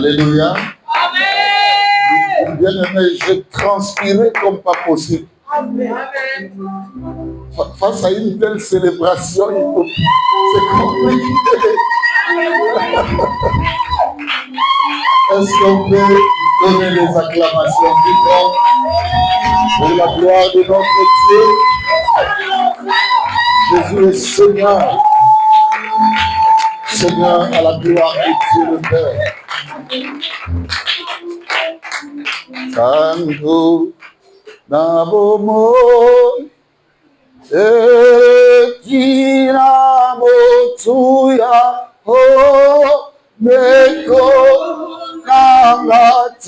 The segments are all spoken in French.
Alléluia. Amen. Bien-aimé, j'ai transpiré comme pas possible. Amen. Face à une telle célébration, c'est compliqué. Est-ce qu'on peut donner des acclamations vivantes pour la gloire de notre Dieu? Jésus est Seigneur. Seigneur à la gloire de Dieu le Père. Tango Nabomo Ekina Motuya Ho Neko Nangatika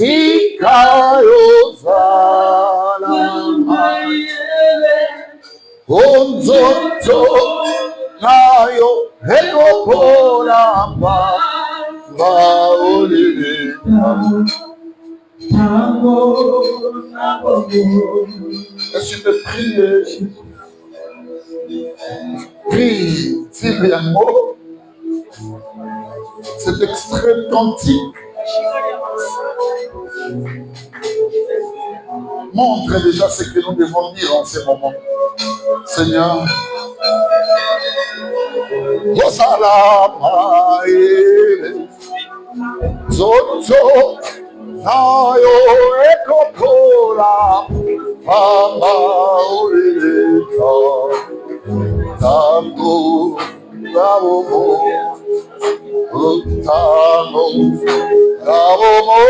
Yozala Onzoto Nayo Hekopola Baolile est-ce que tu peux prier? Prie, dis un mot. Cet extrait cantique montre déjà ce que nous devons dire en ce moment. Seigneur, Zozo Nayo Ekopola Mama Ulita Tango Rabomo Utamo Rabomo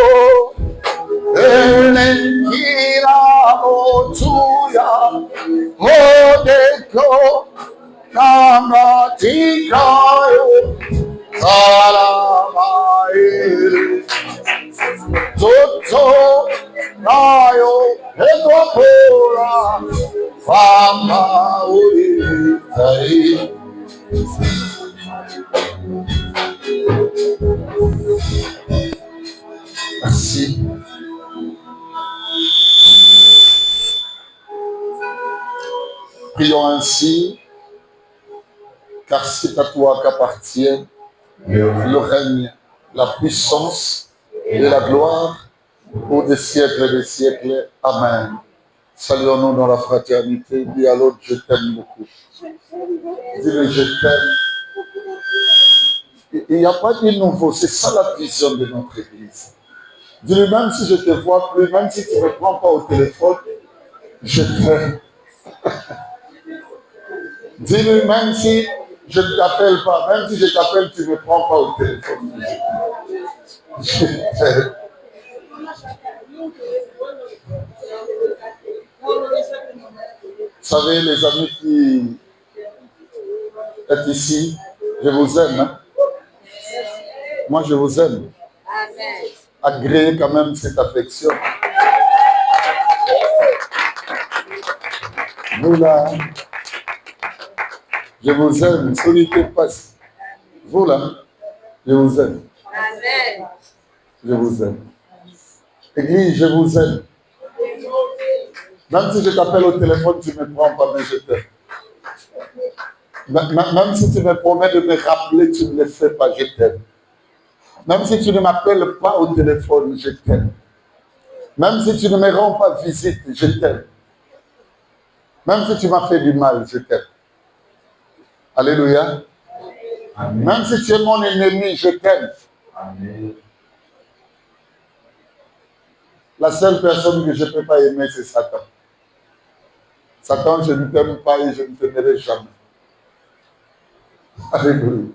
Elenkira Motuya Odeko Namatikayo Salamae Toto Nayo Ekopora Fama Uritai. Merci. Prions ainsi, car c'est à toi qu'appartient le règne, la puissance et la gloire pour des siècles et des siècles. Amen. Saluons-nous dans la fraternité. Dis à l'autre, je t'aime beaucoup. Dis-le, je t'aime. Il n'y a pas de nouveau. C'est ça la vision de notre Église. Dis-le, même si je ne te vois plus, même si tu ne me prends pas au téléphone, je t'aime. Dis-le, même si je ne t'appelle pas, même si je t'appelle, tu ne me prends pas au téléphone. Je t'aime. Vous savez, les amis qui êtes ici, je vous aime. Hein? Moi, je vous aime. Agréez quand même cette affection. Vous là, je vous aime. Celui qui passe. Vous là, je vous aime. Je vous aime. Église, je vous aime. Même si je t'appelle au téléphone, tu ne me prends pas, mais je t'aime. Même si tu me promets de me rappeler, tu ne le fais pas, je t'aime. Même si tu ne m'appelles pas au téléphone, je t'aime. Même si tu ne me rends pas visite, je t'aime. Même si tu m'as fait du mal, je t'aime. Alléluia. Amen. Même si tu es mon ennemi, je t'aime. Amen. La seule personne que je ne peux pas aimer, c'est Satan. Satan, je ne t'aime pas et je ne t'aimerai jamais. Alléluia.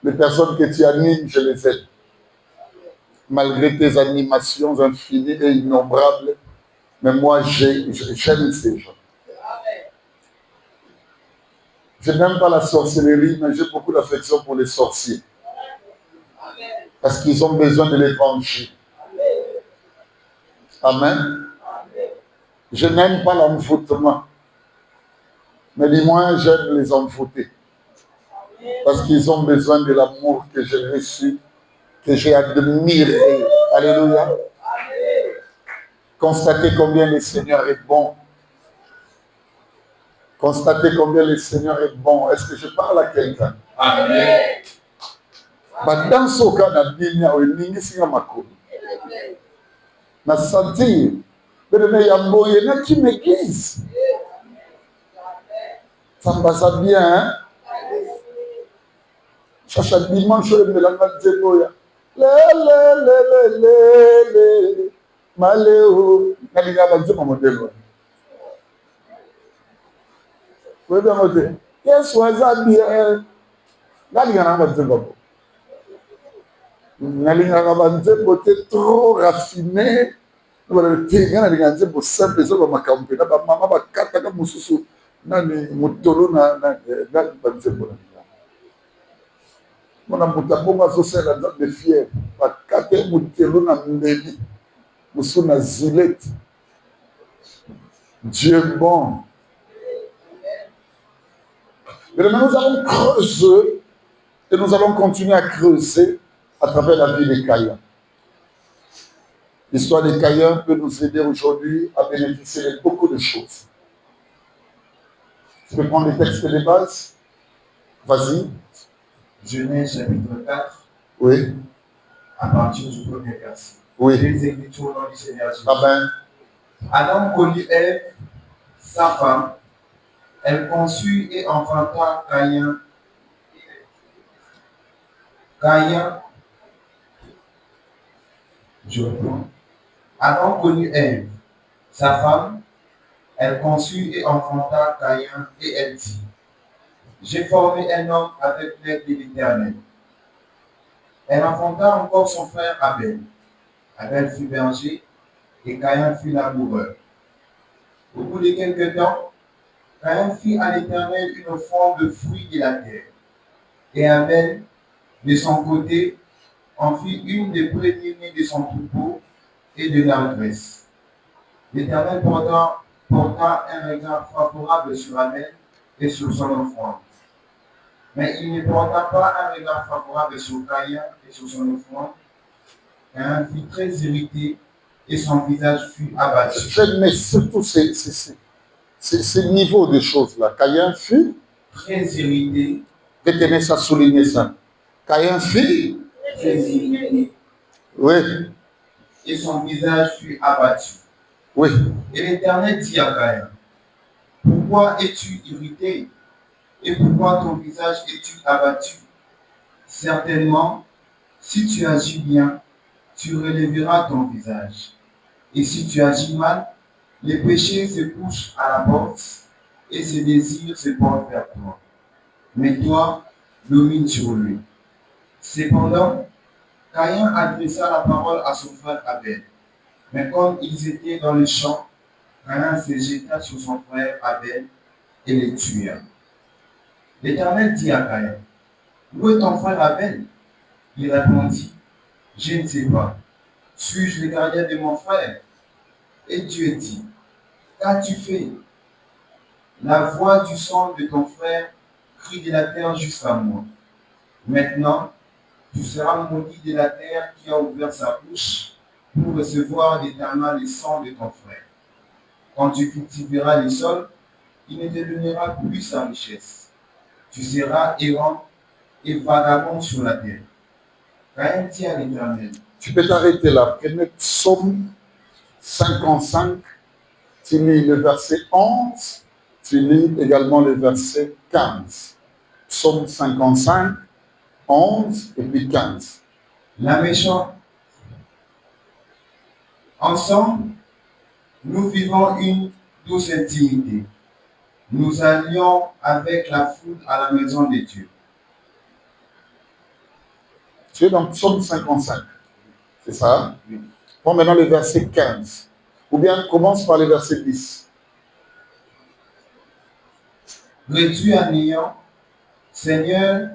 Les personnes que tu animes, je les aime. Malgré tes animations infinies et innombrables, mais moi, j'aime ces gens. Je n'aime pas la sorcellerie, mais j'ai beaucoup d'affection pour les sorciers. Parce qu'ils ont besoin de l'évangile. Amen. Je n'aime pas l'envoûtement. Mais du moins, j'aime les envoûter. Parce qu'ils ont besoin de l'amour que j'ai reçu, que j'ai admiré. Alléluia. Constatez combien le Seigneur est bon. Constatez combien le Seigneur est bon. Est-ce que je parle à quelqu'un? Amen. Badanse au cas d'Abinia ou Ningisinga Mako. Na sentir, mais Yambo, il y en a qui m'église. Ça me passe bien, hein? Chaque dimanche, je me lance dans le boya. Le, Maléo. Naliga va dire mon modèle. Vous voyez bien modèle. Yes, was that bien? Naliga va dire bon. Naliga va dire côté trop raffiné. Voilà, t'es gars naliga dire pour simple ça va m'accompagner. Na ba mama ba kata ka mususu. Nani mutolo na ba dire bon. Mona mutabonga sosela de fier. Ba kata mutelo na mbeli. Musuna zilette. Dieu est bon. Mais maintenant, nous allons creuser et nous allons continuer à creuser à travers la vie des Caïens. L'histoire des Caïens peut nous aider aujourd'hui à bénéficier de beaucoup de choses. Tu peux prendre les textes de base? Vas-y. Genèse chapitre 4. Oui. À partir du premier verset. Oui. Les Écritures au nom du Seigneur Jésus. Amen. Adam connut Ève, sa femme. Elle conçut et enfanta Caïn. Adam connut Ève, sa femme. Elle conçut et enfanta Caïn et elle dit: j'ai formé un homme avec l'aide de l'Éternel. Elle enfanta encore son frère Abel. Abel fut berger et Caïn fut laboureur. Au bout de quelque temps, Caïn fit à l'Éternel une offrande de fruits de la terre. Et Abel, de son côté, en fit une des premiers-nés de son troupeau et de la graisse. L'Éternel porta un regard favorable sur Abel et sur son offrande. Mais il ne porta pas un regard favorable sur Caïn et sur son offrande. Caïn fut très irrité et son visage fut abattu. Mais surtout, ce niveau de choses-là. Caïn fut très irrité. Détenez ça, soulignez ça. Caïn fut très irrité. Oui. Et son visage fut abattu. Oui. Et l'Éternel dit à Caïn: pourquoi es-tu irrité? Et pourquoi ton visage est-tu abattu? Certainement, si tu agis bien, tu relèveras ton visage. Et si tu agis mal, les péchés se couchent à la porte et ses désirs se portent vers toi. Mais toi, domine sur lui. Cependant, Caïn adressa la parole à son frère Abel. Mais comme ils étaient dans le champ, Caïn se jeta sur son frère Abel et le tua. L'Éternel dit à Caïn: où est ton frère Abel? Il répondit: je ne sais pas. Suis-je le gardien de mon frère? Et Dieu dit: qu'as-tu fait? La voix du sang de ton frère crie de la terre jusqu'à moi. Maintenant, tu seras maudit de la terre qui a ouvert sa bouche pour recevoir de ta main le sang de ton frère. Quand tu cultiveras le sol, il ne te donnera plus sa richesse. Tu seras errant et vagabond sur la terre. Caïn dit à l'Éternel. Tu peux t'arrêter là. Prenez Psaume 55, tu lis le verset 11, tu lis également le verset 15. Psaume 55, 11 et puis 15. La méchante. Ensemble, nous vivons une douce intimité. Nous allions avec la foule à la maison de Dieu. Tu es dans Psaume 55. C'est ça? Oui. Bon, maintenant le verset 15. Ou bien commence par le verset 10. Réduit à néant, Seigneur,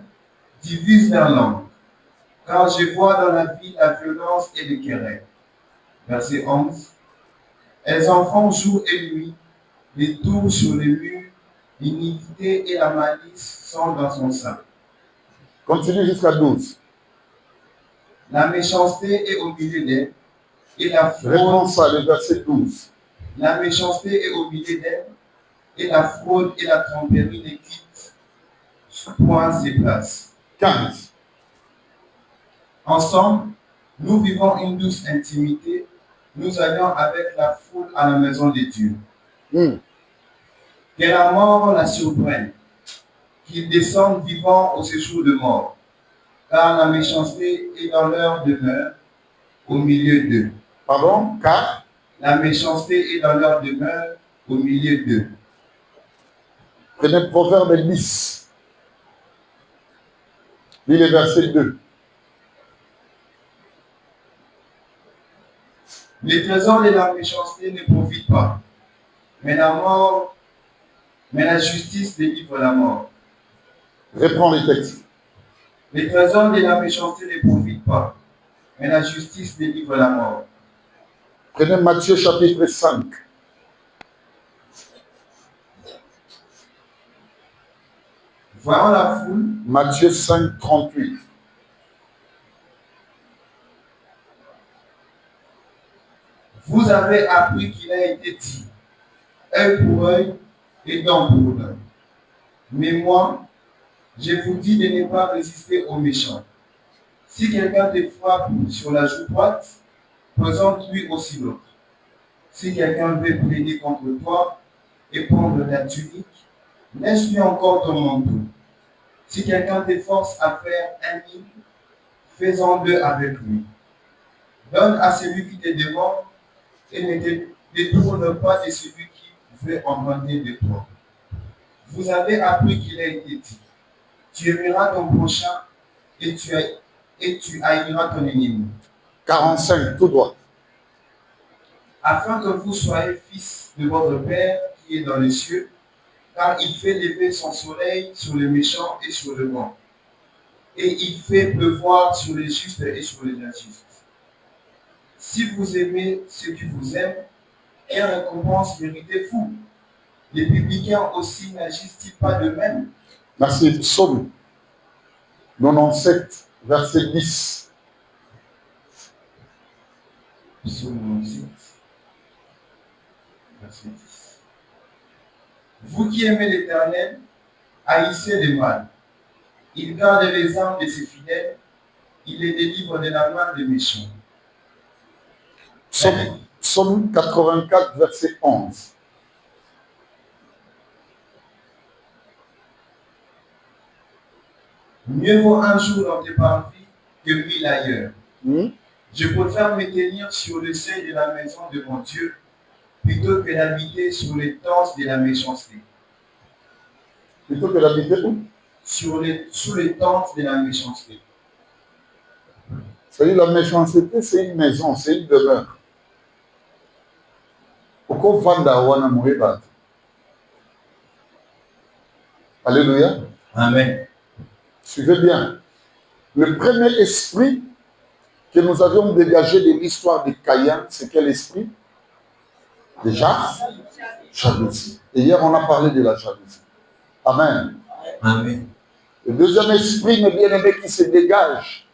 divise leur langue, car je vois dans la vie la violence et les querelles. Verset 11. Elles en font jour et nuit, les tours sur les murs, l'iniquité et la malice sont dans son sein. Continue jusqu'à 12. La méchanceté est au milieu d'elle, et la fraude. Réponse à le verset 12. La méchanceté est au milieu d'elle, et la fraude et la tromperie ne quittent point ses places. 15. Ensemble, nous vivons une douce intimité. Nous allions avec la foule à la maison de Dieu. Que la mort la surprenne, qu'il descende vivant au séjour de mort, car la méchanceté est dans leur demeure au milieu d'eux. Pardon, car La méchanceté est dans leur demeure au milieu d'eux. prenez Proverbe 10. Lis le verset 2. Les trésors de la méchanceté ne profitent pas, mais la justice délivre la mort. Reprends les textes. Les trésors de la méchanceté ne profitent pas, mais la justice délivre la mort. Prenez Matthieu chapitre 5. Voyant la foule, Matthieu 5, 38. vous avez appris qu'il a été dit, œil pour œil et dent pour dent. Mais moi, je vous dis de ne pas résister aux méchants. Si quelqu'un te frappe sur la joue droite, présente-lui aussi l'autre. Si quelqu'un veut plaider contre toi et prendre ta tunique, laisse-lui encore ton manteau. Si quelqu'un te force à faire un livre, fais-en deux avec lui. Donne à celui qui te demande et ne te détourne pas de celui qui veut emprunter de toi. Vous avez appris qu'il a été dit, tu aimeras ton prochain et tu haïras ton ennemi. 45, tout droit. Afin que vous soyez fils de votre Père qui est dans les cieux, car il fait lever son soleil sur les méchants et sur le bon, et il fait pleuvoir sur les justes et sur les injustes. Si vous aimez ceux qui vous aiment, quelle récompense méritez-vous? Les publicains aussi n'agissent-ils pas de même? Merci. Psaume 97, verset 10. Psaume 97, verset 10. Vous qui aimez l'Éternel, haïssez le mal. Il garde les âmes de ses fidèles, il les délivre de la main des méchants. Psaume 84, verset 11. Mieux vaut un jour dans tes parvis que 1000 ailleurs. Je préfère me tenir sur le seuil de la maison de mon Dieu plutôt que d'habiter sur les tentes de la méchanceté. Plutôt que d'habiter où? Sous les tentes de la méchanceté. C'est-à-dire la méchanceté, c'est une maison, c'est une demeure. Alléluia. Amen. Suivez bien. Le premier esprit que nous avions dégagé de l'histoire de Caïn, c'est quel esprit? Déjà, jalousie. Et hier, on a parlé de la jalousie. Amen. Amen. Le deuxième esprit, mes bien-aimés, qui se dégage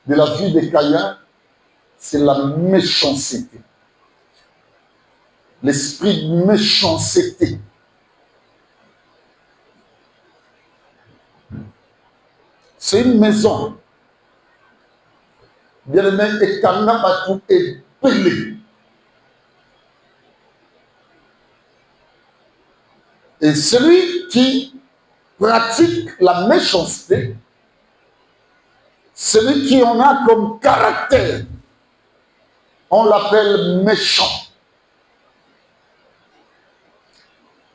de la vie de Caïn, c'est la méchanceté. L'esprit de méchanceté. C'est une maison. Bien-aimé, et Kanabatu est pelé. Et celui qui pratique la méchanceté, celui qui en a comme caractère, on l'appelle méchant.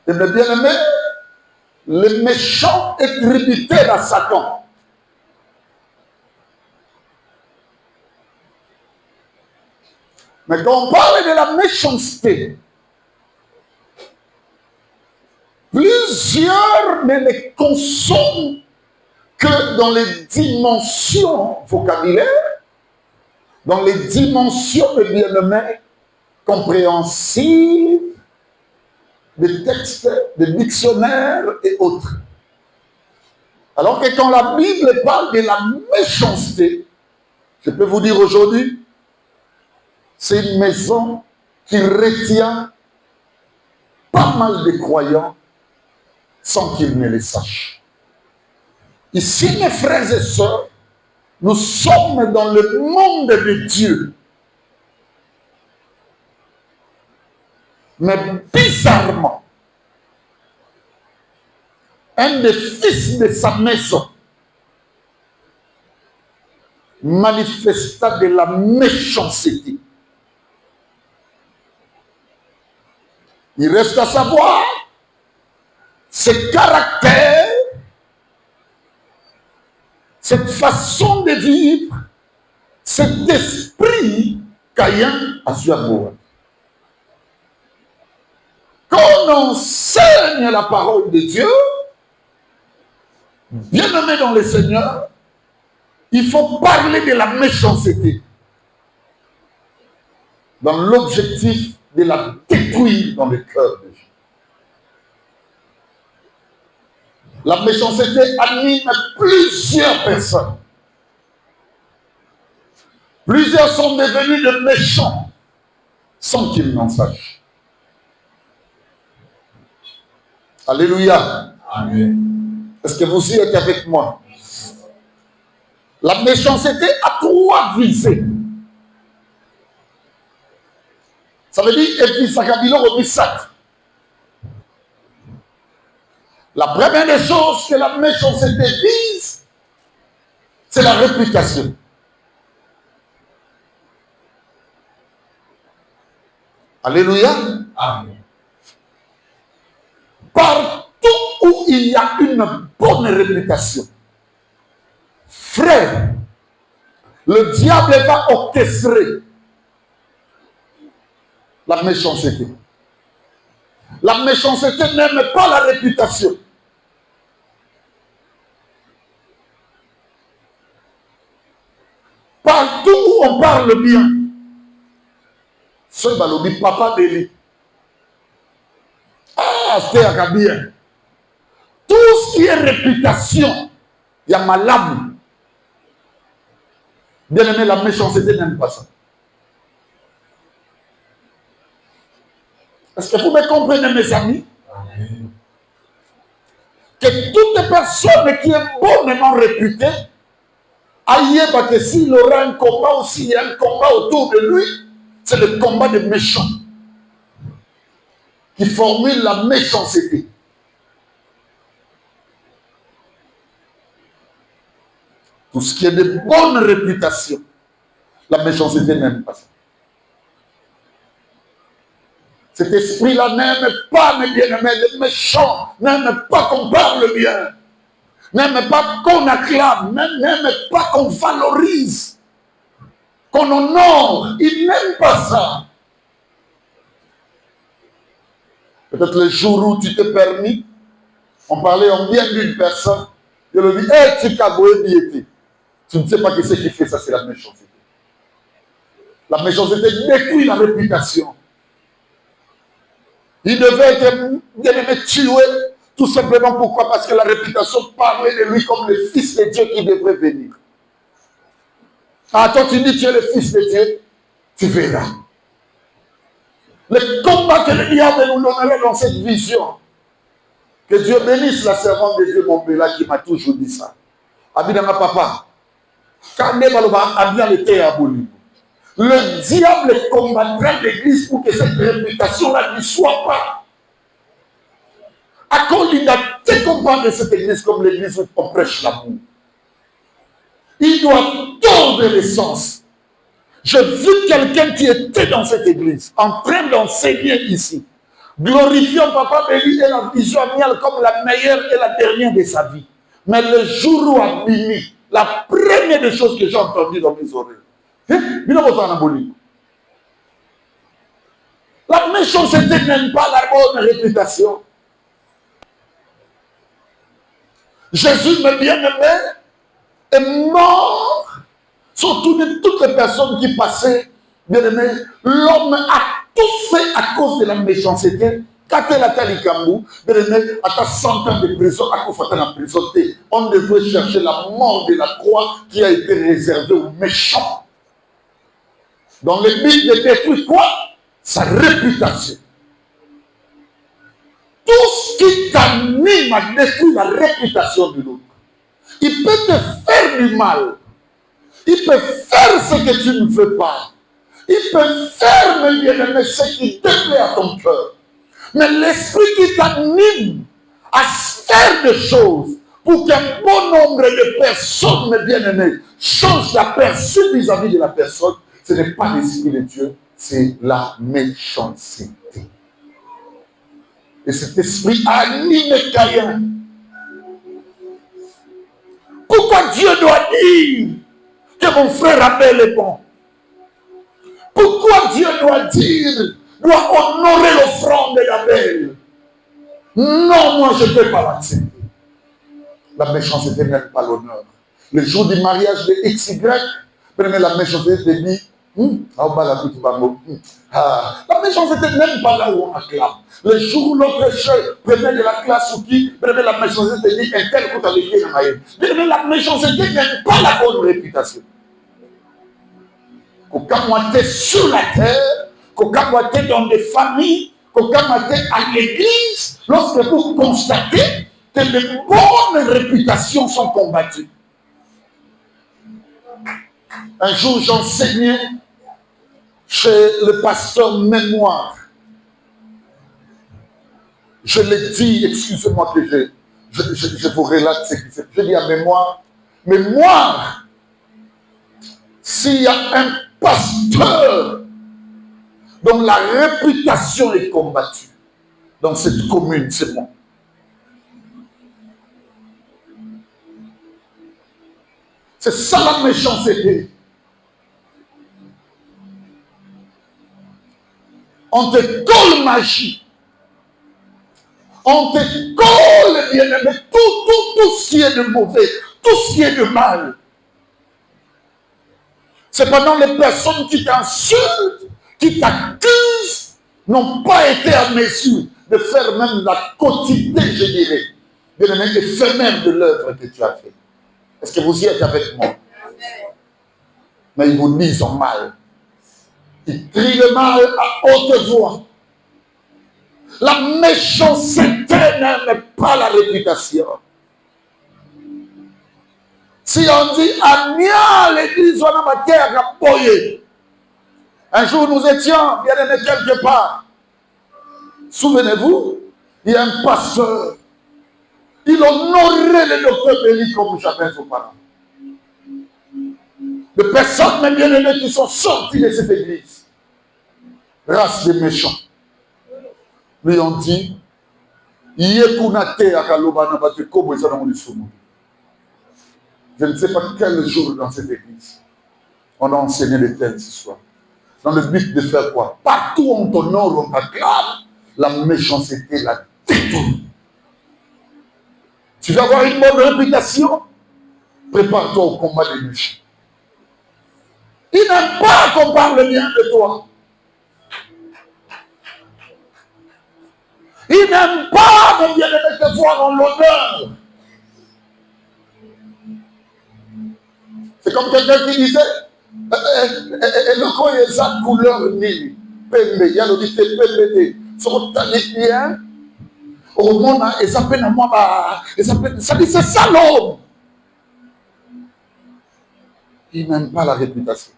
Et mes bien-aimés, le méchant est tributaire à Satan. Mais quand on parle de la méchanceté, plusieurs ne les consomment que dans les dimensions vocabulaires, dans les dimensions de bien-aimés compréhensibles, des textes, des dictionnaires et autres. Alors que quand la Bible parle de la méchanceté, je peux vous dire aujourd'hui, c'est une maison qui retient pas mal de croyants sans qu'ils ne les sachent. Ici, mes frères et sœurs, Nous sommes dans le monde de Dieu. Mais bizarrement, un des fils de sa maison manifesta de la méchanceté. Il reste à savoir ce caractère, cette façon de vivre, cet esprit qu'Caïn a su avoir. Quand on enseigne la parole de Dieu, bien-aimé dans le Seigneur, il faut parler de la méchanceté dans l'objectif de la détruire dans le cœur des gens. La méchanceté anime plusieurs personnes. Plusieurs sont devenus de méchants sans qu'ils n'en sachent. Alléluia. Amen. Est-ce que vous y êtes avec moi? La méchanceté a trois visées. Ça veut dire la première des choses que la méchanceté vise, c'est la réputation. Alléluia. Amen. Partout où il y a une bonne réputation, frère, le diable va orchestrer la méchanceté. La méchanceté n'aime pas la réputation. Partout où on parle bien, ce balobi papa d'Élie. Ah, c'était bien. Tout ce qui est réputation, il y a malade. Bien aimé, la méchanceté n'aime pas ça. Est-ce que vous me comprenez, mes amis? Amen. Que toute personne qui est bonnement réputée, aïe, parce que s'il aura un combat ou s'il y a un combat autour de lui, c'est le combat des méchants qui formule la méchanceté. Tout ce qui est de bonne réputation, la méchanceté n'aime pas ça. Cet esprit-là n'aime pas, mes bien-aimés, les méchants, n'aime pas qu'on parle bien, n'aime pas qu'on acclame, n'aime pas qu'on valorise, qu'on honore. Il n'aime pas ça. Peut-être le jour où tu t'es permis, on parlait en bien d'une personne, je lui dis, hey, tu ne sais pas que ce qui fait ça, c'est la méchanceté. La méchanceté détruit la réputation. Il devait être bien-aimé tué, tout simplement pourquoi? Parce que la réputation parlait de lui comme le fils de Dieu qui devrait venir. Ah, toi tu dis que tu es le fils de Dieu, tu verras. Le combat que le diable nous donnerait dans cette vision. Que Dieu bénisse la servante de Dieu, mon Béla, qui m'a toujours dit ça. Abidama papa, le diable combattra l'église pour que cette réputation-là ne soit pas. À cause il a été combattre de cette église comme l'église où on prêche l'amour. Il doit tordre les sens. J'ai vu quelqu'un qui était dans cette église, en train d'enseigner ici, glorifiant Papa Béli et la vision amiale comme la meilleure et la dernière de sa vie. Mais le jour où Abimi, la première des choses que j'ai entendues dans mes oreilles, la méchanceté n'aime pas la bonne réputation. Jésus, mes bien-aimés, est mort sur toutes les personnes qui passaient. Bien-aimés, l'homme a tout fait à cause de la méchanceté. Quand elle a Talikambu, bien-aimé, à ta 100 ans de prison, à cause de la prison, on devrait chercher la mort de la croix qui a été réservée aux méchants. Dans le but de détruire quoi? Sa réputation. Tout ce qui t'anime à détruire la réputation de l'autre. Il peut te faire du mal, Il peut faire ce que tu ne veux pas. Il peut faire, mes bien-aimés, ce qui te plaît à ton cœur. Mais l'esprit qui t'anime à faire des choses pour qu'un bon nombre de personnes, mes bien-aimés, changent d'aperçu vis-à-vis de la personne, ce n'est pas l'esprit de Dieu, c'est la méchanceté. Et cet esprit anime Caïn. Pourquoi Dieu doit dire que mon frère Abel est bon? Pourquoi Dieu doit honorer l'offrande d'Abel? Non, moi je ne peux pas l'accepter. La méchanceté n'aime pas l'honneur. Le jour du mariage de XY, prenez la méchanceté te dit, la méchanceté n'aime pas là où on acclame. Le jour où l'autre chef prenait de la classe ou qui, prenez la méchanceté te dit, un tel coup à l'église de Maïen. Mais la méchanceté n'aime pas la bonne réputation. Quand on était sur la terre, quand on était dans des familles, quand on était à l'église, lorsque vous constatez que les bonnes réputations sont combattues. Un jour, j'enseignais chez le pasteur Mémoire. Je l'ai dit, excusez-moi que je vous relate ce qui s'est passé. Je dis à Mémoire, s'il y a un pasteur dont la réputation est combattue dans cette commune, c'est moi. C'est ça la méchanceté. On te colle magie. On te colle, bien-aimé, tout ce qui est de mauvais, tout ce qui est de mal. Cependant, les personnes qui t'insultent, qui t'accusent, n'ont pas été à mesure de faire même la quotité, je dirais, bien-aimé, éphémère de l'œuvre que tu as fait. Est-ce que vous y êtes avec moi? Mais ils vous disent en mal. Ils crient le mal à haute voix. La méchanceté n'aime pas la réputation. Si on dit Ania, l'église, on a ma terre à Boye. Un jour, nous étions, bien aimés, quelque part. Souvenez-vous, il y a un pasteur. Il honorait le docteur Béli comme jamais auparavant. De personnes, mais bien aimées, qui sont sorties de cette église. Race de méchants. Lui ont dit, je ne sais pas quel jour dans cette église on a enseigné les thèmes ce soir. Dans le but de faire quoi? Partout où on t'honore, on t'acclame, la méchanceté la détruit. Tu veux avoir une bonne réputation? Prépare-toi au combat des méchants. Ils n'aiment pas qu'on parle bien de toi. Ils n'aiment pas, mon bien-aimé, te voir en l'honneur. C'est comme quelqu'un qui disait, le coin est sa couleur ni pembe, il y a le dit pembe, son talibien, au monde, et ça peine à moi, ça dit c'est ça l'homme. Ils n'aiment pas la réputation.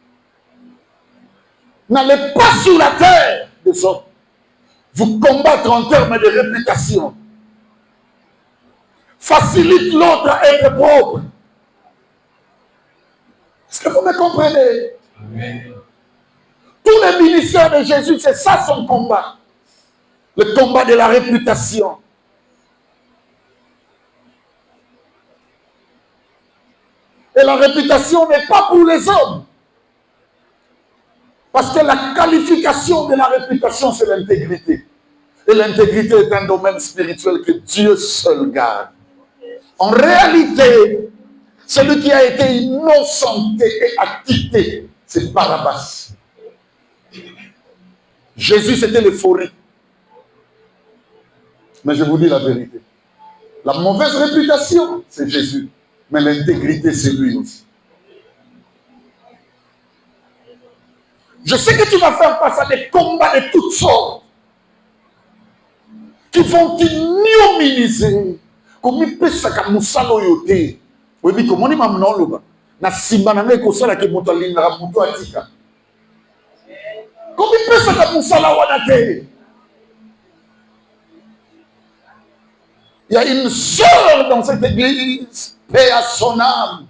N'allez pas sur la terre des hommes. Vous combattre en termes de réputation. Facilite l'autre à être propre. Est-ce que vous me comprenez? Amen. Tous les ministères de Jésus, c'est ça son combat. Le combat de la réputation. Et la réputation n'est pas pour les hommes. Parce que la qualification de la réputation, c'est l'intégrité. Et l'intégrité est un domaine spirituel que Dieu seul garde. En réalité, celui qui a été innocenté et acquitté, c'est Barabbas. Jésus, c'était l'euphorie. Mais je vous dis la vérité. La mauvaise réputation, c'est Jésus. Mais l'intégrité, c'est lui aussi. Je sais que tu vas faire face à des combats de toutes sortes qui vont t'ignominiser. Comme il peut s'accamousser l'oyoté. Oui, mais comment il m'a mené là-bas? na simba na ngai kosala ke moto alingaka moto atika. Comme il peut se faire moussala wana te. Il y a une sœur dans cette église, paix à son âme.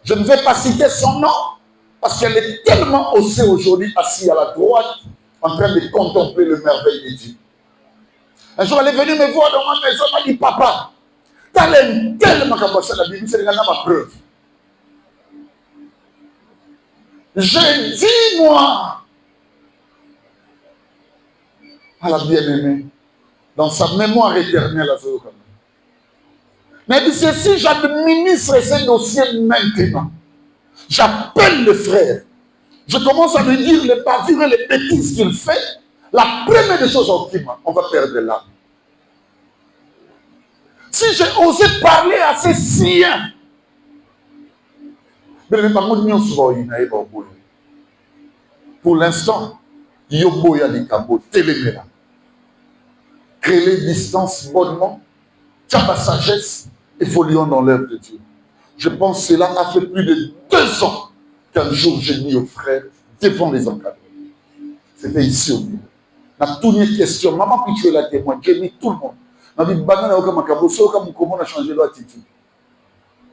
Je ne vais pas citer son nom, parce qu'elle est tellement osée aujourd'hui, assise à la droite, en train de contempler le merveille de Dieu. Un jour, elle est venue me voir dans ma maison, elle m'a dit, papa, t'as l'air tellement cabossé la Bible, c'est ma preuve. Je dis, moi, à la bien-aimée, dans sa mémoire éternelle, à Zéro. Mais dit ceci, j'administre ces dossiers maintenant. J'appelle le frère. Je commence à lui dire les bavures et les bêtises qu'il fait. La première des choses on va perdre l'âme. Si j'ai osé parler à ces siens, pour l'instant, Yoboya Likabo, Téléméra. Créer les distances bonnement, Tchaba sagesse, évoluons dans l'œuvre de Dieu. Je pense que cela a fait plus de 2 ans qu'un jour j'ai mis au frère devant les encadrés. C'était ici au milieu. On a tout une question. Maman, puis tu es la témoin. J'ai mis tout le monde. On a dit, banana, comment on a changé l'attitude.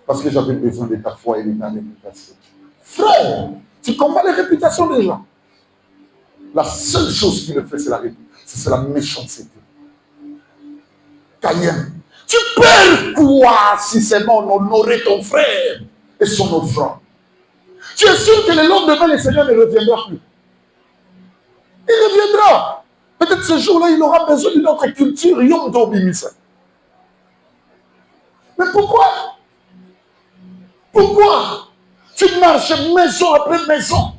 Parce que j'avais besoin de ta foi et de ta réputation. Frère, tu combats les réputations des gens. La seule chose qui le fait, c'est la réputation. C'est la méchanceté. Caïn. Tu perds quoi si seulement on honorait ton frère et son offrande? Tu es sûr que le lendemain, le Seigneur ne reviendra plus. Il reviendra. Peut-être ce jour-là, il aura besoin d'une autre culture. Yom Dobimisa. Mais pourquoi? Pourquoi? Tu marches maison après maison.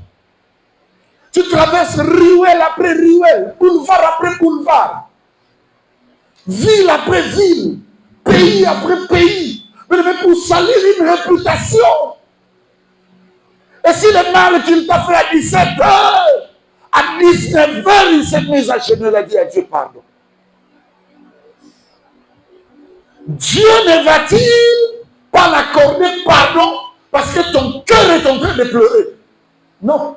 Tu traverses ruelle après ruelle, boulevard après boulevard, ville après ville, pays après pays, mais pour salir une réputation. Et si le mal qu'il t'a fait à 17h, à 19h, il s'est mis à genoux, il a dit à Dieu pardon. Dieu ne va-t-il pas l'accorder pardon parce que ton cœur est en train de pleurer? Non.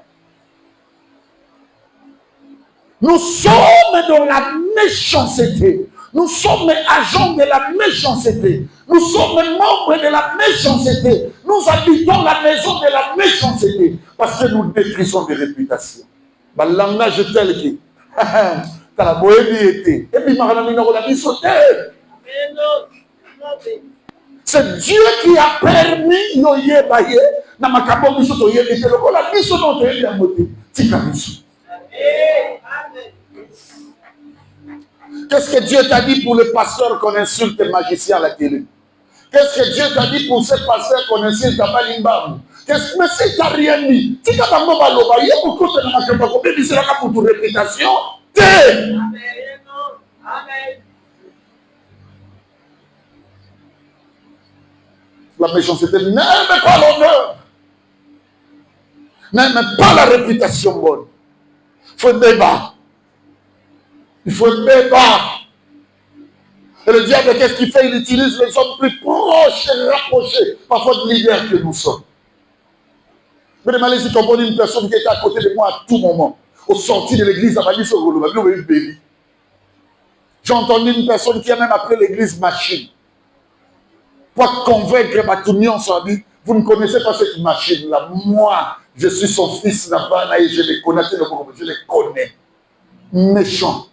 Nous sommes dans la méchanceté. Nous sommes agents de la méchanceté. Nous sommes membres de la méchanceté. Nous habitons la maison de la méchanceté. Parce que nous détruisons des réputations. Le langage tel que. La bohémie était. Et puis, c'est Dieu qui a permis Yoye Baye. Namakabo Misoto Yé. La mission dont tu es à côté. Tika Misoto. Qu'est-ce que Dieu t'a dit pour le pasteur qu'on insulte les magiciens à la télé? Qu'est-ce que Dieu t'a dit pour ce pasteur qu'on insulte à Balimbam? Mais si tu n'as rien dit, si tu n'as pas dit, c'est pour ton réputation. La méchanceté n'aime pas l'honneur, n'aime pas la réputation bonne. Il faut un débat. Il faut un débat. Et le diable, qu'est-ce qu'il fait? Il utilise les hommes plus proches et rapprochés, parfois de leaders que nous sommes. Mais demandez si tu connais une personne qui était à côté de moi à tout moment, au sorti de l'église, à Mali sur le j'ai entendu une personne qui a même appelé l'église machine. Pour convaincre ma tounion, vous ne connaissez pas cette machine-là. Moi, je suis son fils Navana et je les connais, je les connais. Méchant.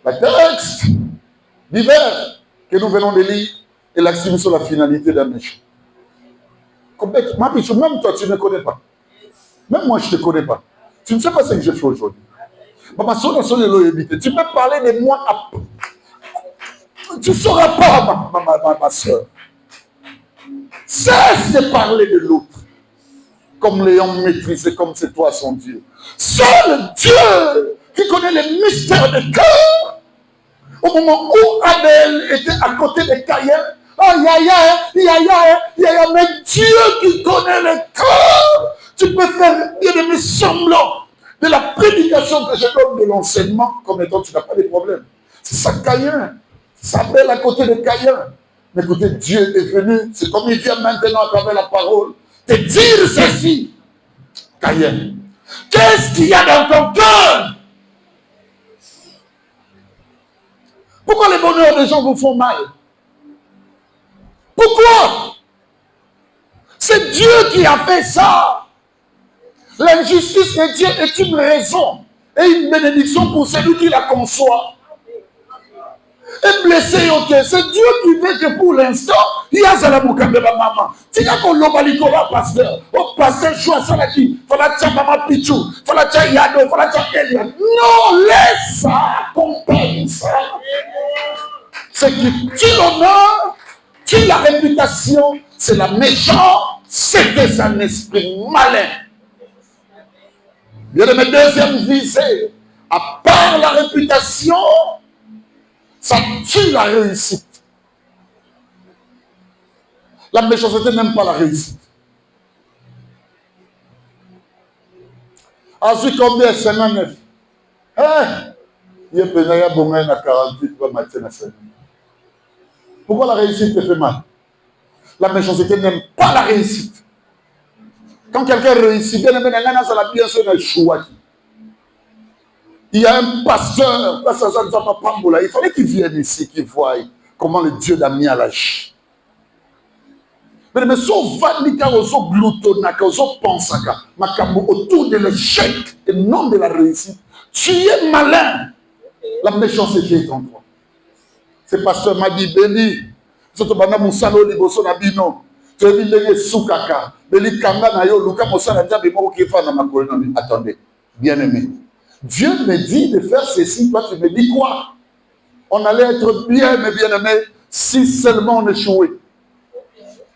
Le texte d'hiver que nous venons de lire est l'accent sur la finalité d'un méchant. Complètement. Même toi, tu ne connais pas. Même moi, je ne te connais pas. Tu ne sais pas ce que je fais aujourd'hui. Tu peux parler de moi à... Tu ne sauras pas, ma soeur. Cesse de parler de l'autre. Comme l'ayant maîtrisé, comme c'est toi son Dieu. Seul Dieu qui connaît les mystères de cœur. Au moment où Abel était à côté de Caïn, mais Dieu qui connaît le cœur, tu peux faire bien de semblant de la prédication que je donne de l'enseignement, comme étant tu n'as pas de problème. C'est ça Caïn. C'est Abel à côté de Caïn. Écoutez, Dieu est venu, c'est comme il vient maintenant à travers la parole, te dire ceci. Caïn, qu'est-ce qu'il y a dans ton cœur? Pourquoi les bonheurs des gens vous font mal? Pourquoi? C'est Dieu qui a fait ça. L'injustice de Dieu est une raison et une bénédiction pour celui qui la conçoit. Et blessé au cœur, c'est Dieu qui veut que pour l'instant, il y a ça la mouka de la maman. Tu as qu'on l'a bali comme pasteur. Au pasteur choix ça la qui. Fala tcha maman pichou. Fala tcha yado. Fala tcha Elia. Non, laisse ça. Compense ça. C'est qui tue l'honneur, tue la réputation. C'est la méchante. C'était un esprit malin. Bien de mes deuxième visée. À part la réputation, ça tue la réussite. La méchanceté n'aime pas la réussite. Ensuite, combien? 59. Il y a un bon à 48, pourquoi la réussite te fait mal? La méchanceté n'aime pas la réussite. Quand quelqu'un réussit, bien aimé, il y a un pasteur, il fallait qu'il vienne ici, qu'il voie comment le Dieu l'a mis à l'âge. Mais sauf Vanika, oso gloutonaka, oso pensaka, makambo autour de l'échec et non de la réussite. Tu es malin. La méchanceté est en toi. C'est pasteur m'a dit, béni, c'est bana musalo liboso na bino. Tu es bilenge soukaka, beli kanga na yo, luka mosala nzambe moko ki fa na makolo na bino. Attendez, bien aimé. Dieu me dit de faire ceci, toi tu me dis quoi? On allait être bien, mais bien aimé, si seulement on échouait.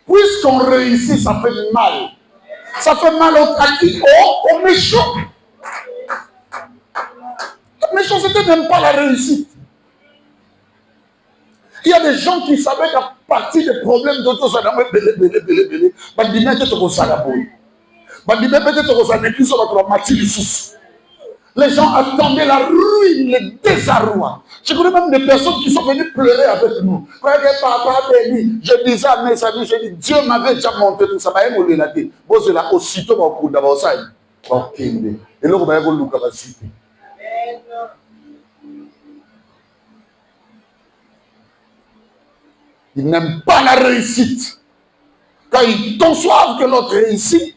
Puisqu'on réussit, ça fait mal. Ça fait mal aux méchants. La méchanceté n'aime pas la réussite. Il y a des gens qui savaient qu'à partir des problèmes d'autres, ça n'a pas belé. Les gens attendaient la ruine, le désarroi. Je connais même des personnes qui sont venues pleurer avec nous. Je disais à mes amis, je dis, Dieu m'avait déjà montré tout ça. C'est là, aussitôt, au d'abord ça. Et là, on va y avoir capacité. Ils n'aiment pas la réussite. Quand ils conçoivent que l'autre réussit,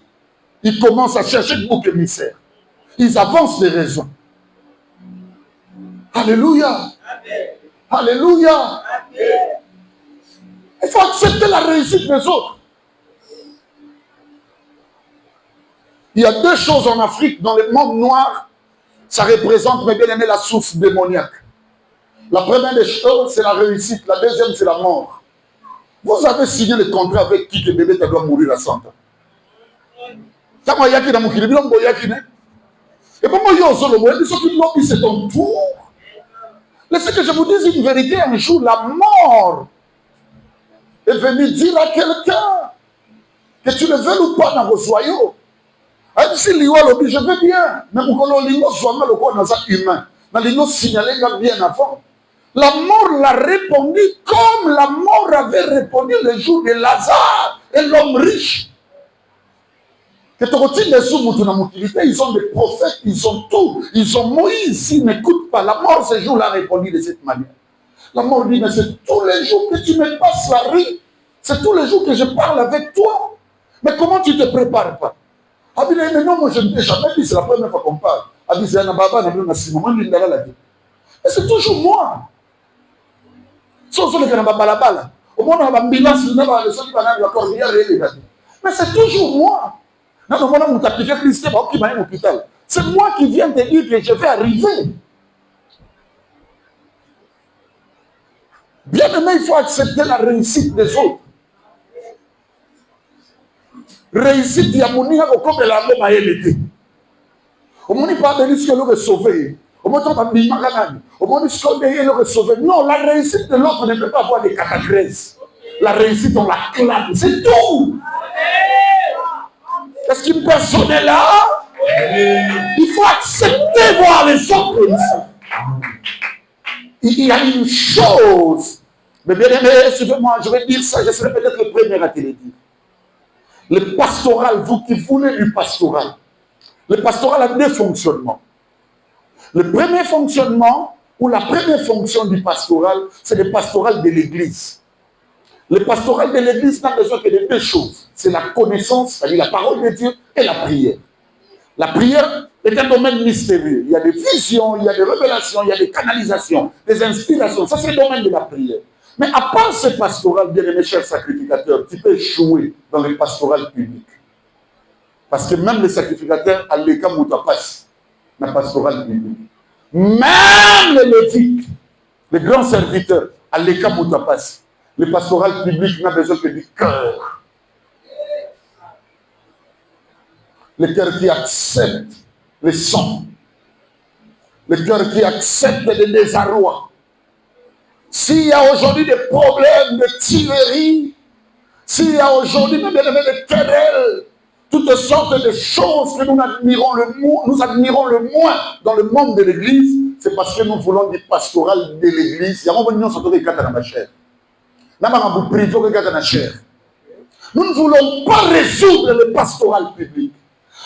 ils commencent à chercher le bouc émissaire. Ils avancent les raisons. Alléluia. Amen. Alléluia. Amen. Il faut accepter la réussite des autres. Il y a deux choses en Afrique, dans le monde noir, ça représente, mes bien-aimés, la source démoniaque. La première des choses, c'est la réussite. La deuxième, c'est la mort. Vous avez signé le contrat avec qui que bébé doit mourir à 100 ans. Et pour moi, c'est ton tour. Laissez que je vous dise une vérité. Un jour, la mort est venue dire à quelqu'un que tu le veux ou pas dans vos joyaux. Je veux bien, mais humain. Bien avant. La mort l'a répondu comme la mort avait répondu le jour de Lazare et l'homme riche. Que ils ont des prophètes, ils ont tout. Ils ont Moïse, ils n'écoutent pas. La mort, ce jour-là, répondit de cette manière. La mort dit, mais c'est tous les jours que tu me passes la rue. C'est tous les jours que je parle avec toi. Mais comment tu te prépares pas? Ah, mais non, moi je ne t'ai jamais dit, c'est la première fois qu'on parle. Ah, mais c'est toujours moi. Mais c'est toujours moi. C'est moi qui viens te dire que je vais arriver. Bien aimé, il faut accepter la réussite des autres. Réussite, il y a mon niveau comme la gomme à l'été. Au moins, il parle de risque de le sauver. Au moins, il parle de l'imaginer. Au moins, il parle de le sauver. Non, la réussite de l'autre ne peut pas avoir des cataclysmes. La réussite, on la clame. C'est tout. Est-ce qu'une personne est là? Il faut accepter voir les autres réussir. Il y a une chose Mais bien aimé, suivez-moi, je vais dire ça, je serai peut-être le premier à te le dire. Le pastoral, vous qui voulez du pastoral, le pastoral a deux fonctionnements. Le premier fonctionnement, ou la première fonction du pastoral, c'est le pastoral de l'Église. Le pastoral de l'Église n'a besoin que de deux choses. C'est la connaissance, c'est-à-dire la parole de Dieu, et la prière. La prière est un domaine mystérieux. Il y a des visions, il y a des révélations, il y a des canalisations, des inspirations. Ça, c'est le domaine de la prière. Mais à part ce pastoral, bien aimé chers sacrificateurs, tu peux échouer dans le pastoral public. Parce que même les sacrificateurs, à l'écart Moutapas, dans le pastoral public. Même les Lévites, les grands serviteurs, à l'écart Moutapas, le pastoral public n'a besoin que du cœur. Le cœur qui accepte les sons. Le cœur qui accepte les désarrois. S'il y a aujourd'hui des problèmes de tuerie, s'il y a aujourd'hui même des querelles, toutes sortes de choses que nous admirons le moins dans le monde de l'Église, c'est parce que nous voulons du pastoral de l'Église. Nous ne voulons pas résoudre le pastoral public.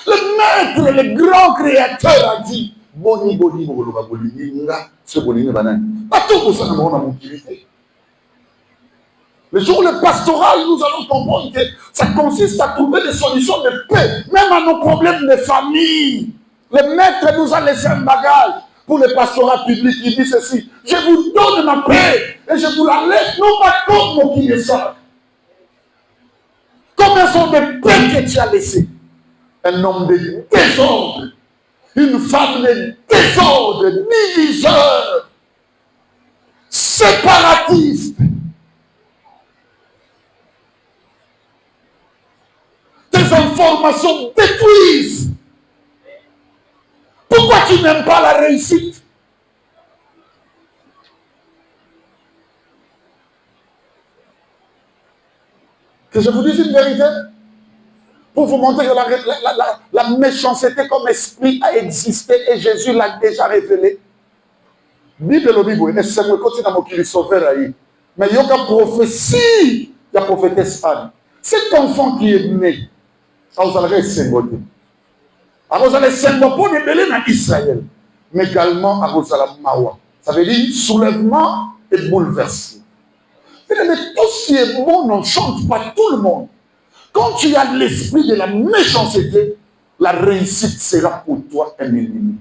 Le maître, le grand créateur a dit, Boni, boni, ce boni, pas tout pour ça, le jour où le pastoral, nous allons comprendre que ça consiste à trouver des solutions de paix, même à nos problèmes de famille. Le maître nous a laissé un bagage pour le pastorat public. Il dit ceci, je vous donne ma paix et je vous la laisse, non pas comme mon qui est ça. Combien sont de paix que tu as laissé? Un homme de désordre, une femme de désordre, diviseur, séparatiste. Tes informations détruisent. Pourquoi tu n'aimes pas la réussite? Que je vous dise une vérité, pour vous montrer que la méchanceté comme esprit a existé et Jésus l'a déjà révélé. Bible le Bible, et c'est moi qui continue à sauver. Mais il y a une prophétie, il y a prophétesse Anne. Cet enfant qui est né, vous allez symboliser. Vous allez symboliser dans Israël, mais également à vous allez Mawa. Ça veut dire soulèvement et bouleversement. Mais tout ce qui est bon n'enchante pas tout le monde. Quand tu as l'esprit de la méchanceté, la réussite sera pour toi un ennemi.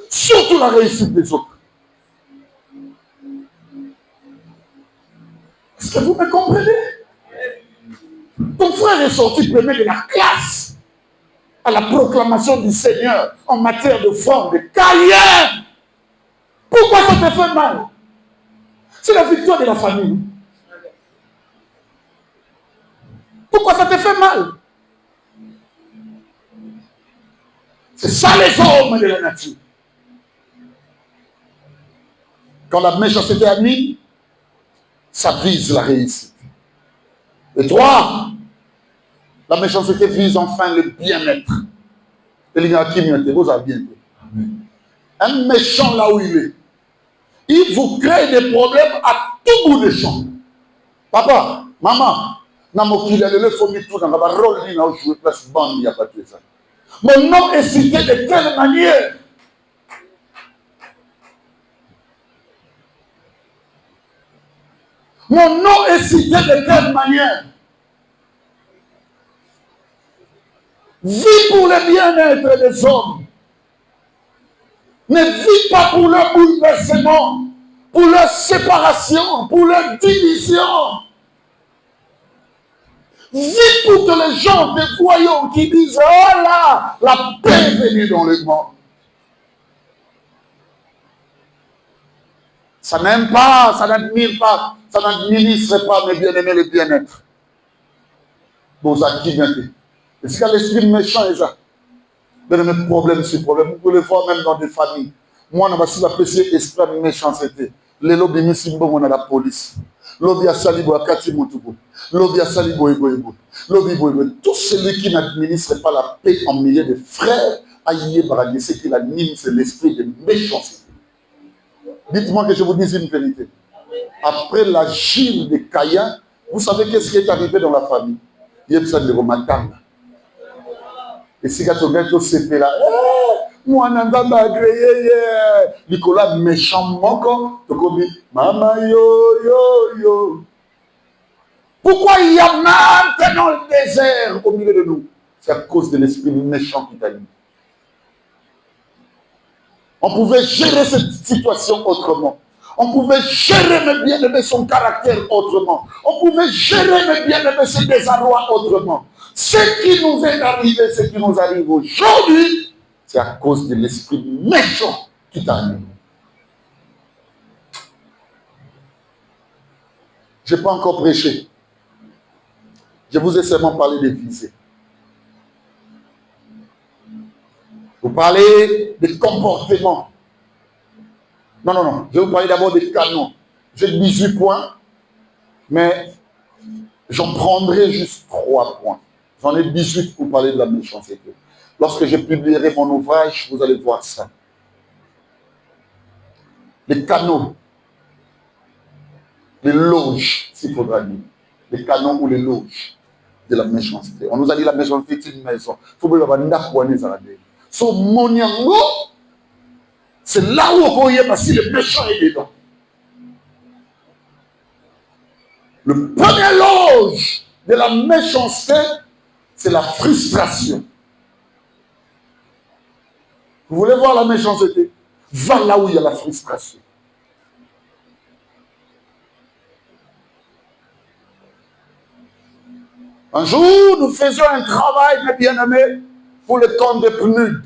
Surtout la réussite des autres. Est-ce que vous me comprenez? Ton frère est sorti premier de la classe à la proclamation du Seigneur en matière de forme, de carrière. Pourquoi ça te fait mal? C'est la victoire de la famille. Pourquoi ça te fait mal? C'est ça les hommes de la nature. Quand la méchanceté a mis, ça vise la réussite. Et toi, la méchanceté vise enfin le bien-être. Et les gens qui vous a bien dit. Un méchant là où il vous crée des problèmes à tout bout de champ. Papa, maman, mon nom est cité de quelle manière? Mon nom est cité de quelle manière? Vis pour le bien-être des hommes. Ne vis pas pour leur bouleversement, pour leur séparation, pour leur division. Vis pour que les gens te voyons qui disent, oh là, la paix est venue dans le monde. Ça n'aime pas, ça n'admire pas, ça n'administre pas, mes bien-aimés, le bien-être. Vos activités. Et c'est quand l'esprit méchant est ça. Vous avez des problèmes sur problème. Vous pouvez le voir même dans des familles. Moi, on va aussi apprécier l'esprit de méchanceté. Les lobbies misimbo, on a la police. Lobby à Salibo, à Katimoutoubou. Lobby à Salibo, Ego. Lobby, tout celui qui n'administre pas la paix en milieu de frères, aïe, baragé, ce qu'il anime, c'est l'esprit de méchanceté. Dites-moi que je vous dise une vérité. Après l'agir de Caïn, vous savez qu'est-ce qui est arrivé dans la famille? Il y a besoin de rematanga. Et si quand on est au CP là, moi n'entends agréé, Nicolas méchant moko, tu connais, maman yo. Pourquoi il y a maintenant le désert au milieu de nous? C'est à cause de l'esprit méchant qui t'a mis. On pouvait gérer cette situation autrement. On pouvait gérer, mes bien-aimés, son caractère autrement. On pouvait gérer, mes bien-aimés, ses désarrois autrement. Ce qui nous est arrivé, ce qui nous arrive aujourd'hui, c'est à cause de l'esprit méchant qui t'a mis. Je n'ai pas encore prêché. Je vous ai seulement parlé des visées. Vous parlez des comportements. Non. Je vais vous parler d'abord des canons. J'ai 18 points, mais j'en prendrai juste 3 points. J'en ai 18 pour parler de la méchanceté. Lorsque je publierai mon ouvrage, vous allez voir ça. Les canaux, les loges, s'il faudra dire. Les canons ou les loges de la méchanceté. On nous a dit la méchanceté est une maison. Il faut que vous ayez so moniango, c'est là où on voyait parce que le méchant est dedans. Le premier loge de la méchanceté, c'est la frustration. Vous voulez voir la méchanceté? Va là où il y a la frustration. Un jour, nous faisions un travail, mes bien-aimés, pour le compte de PNUD.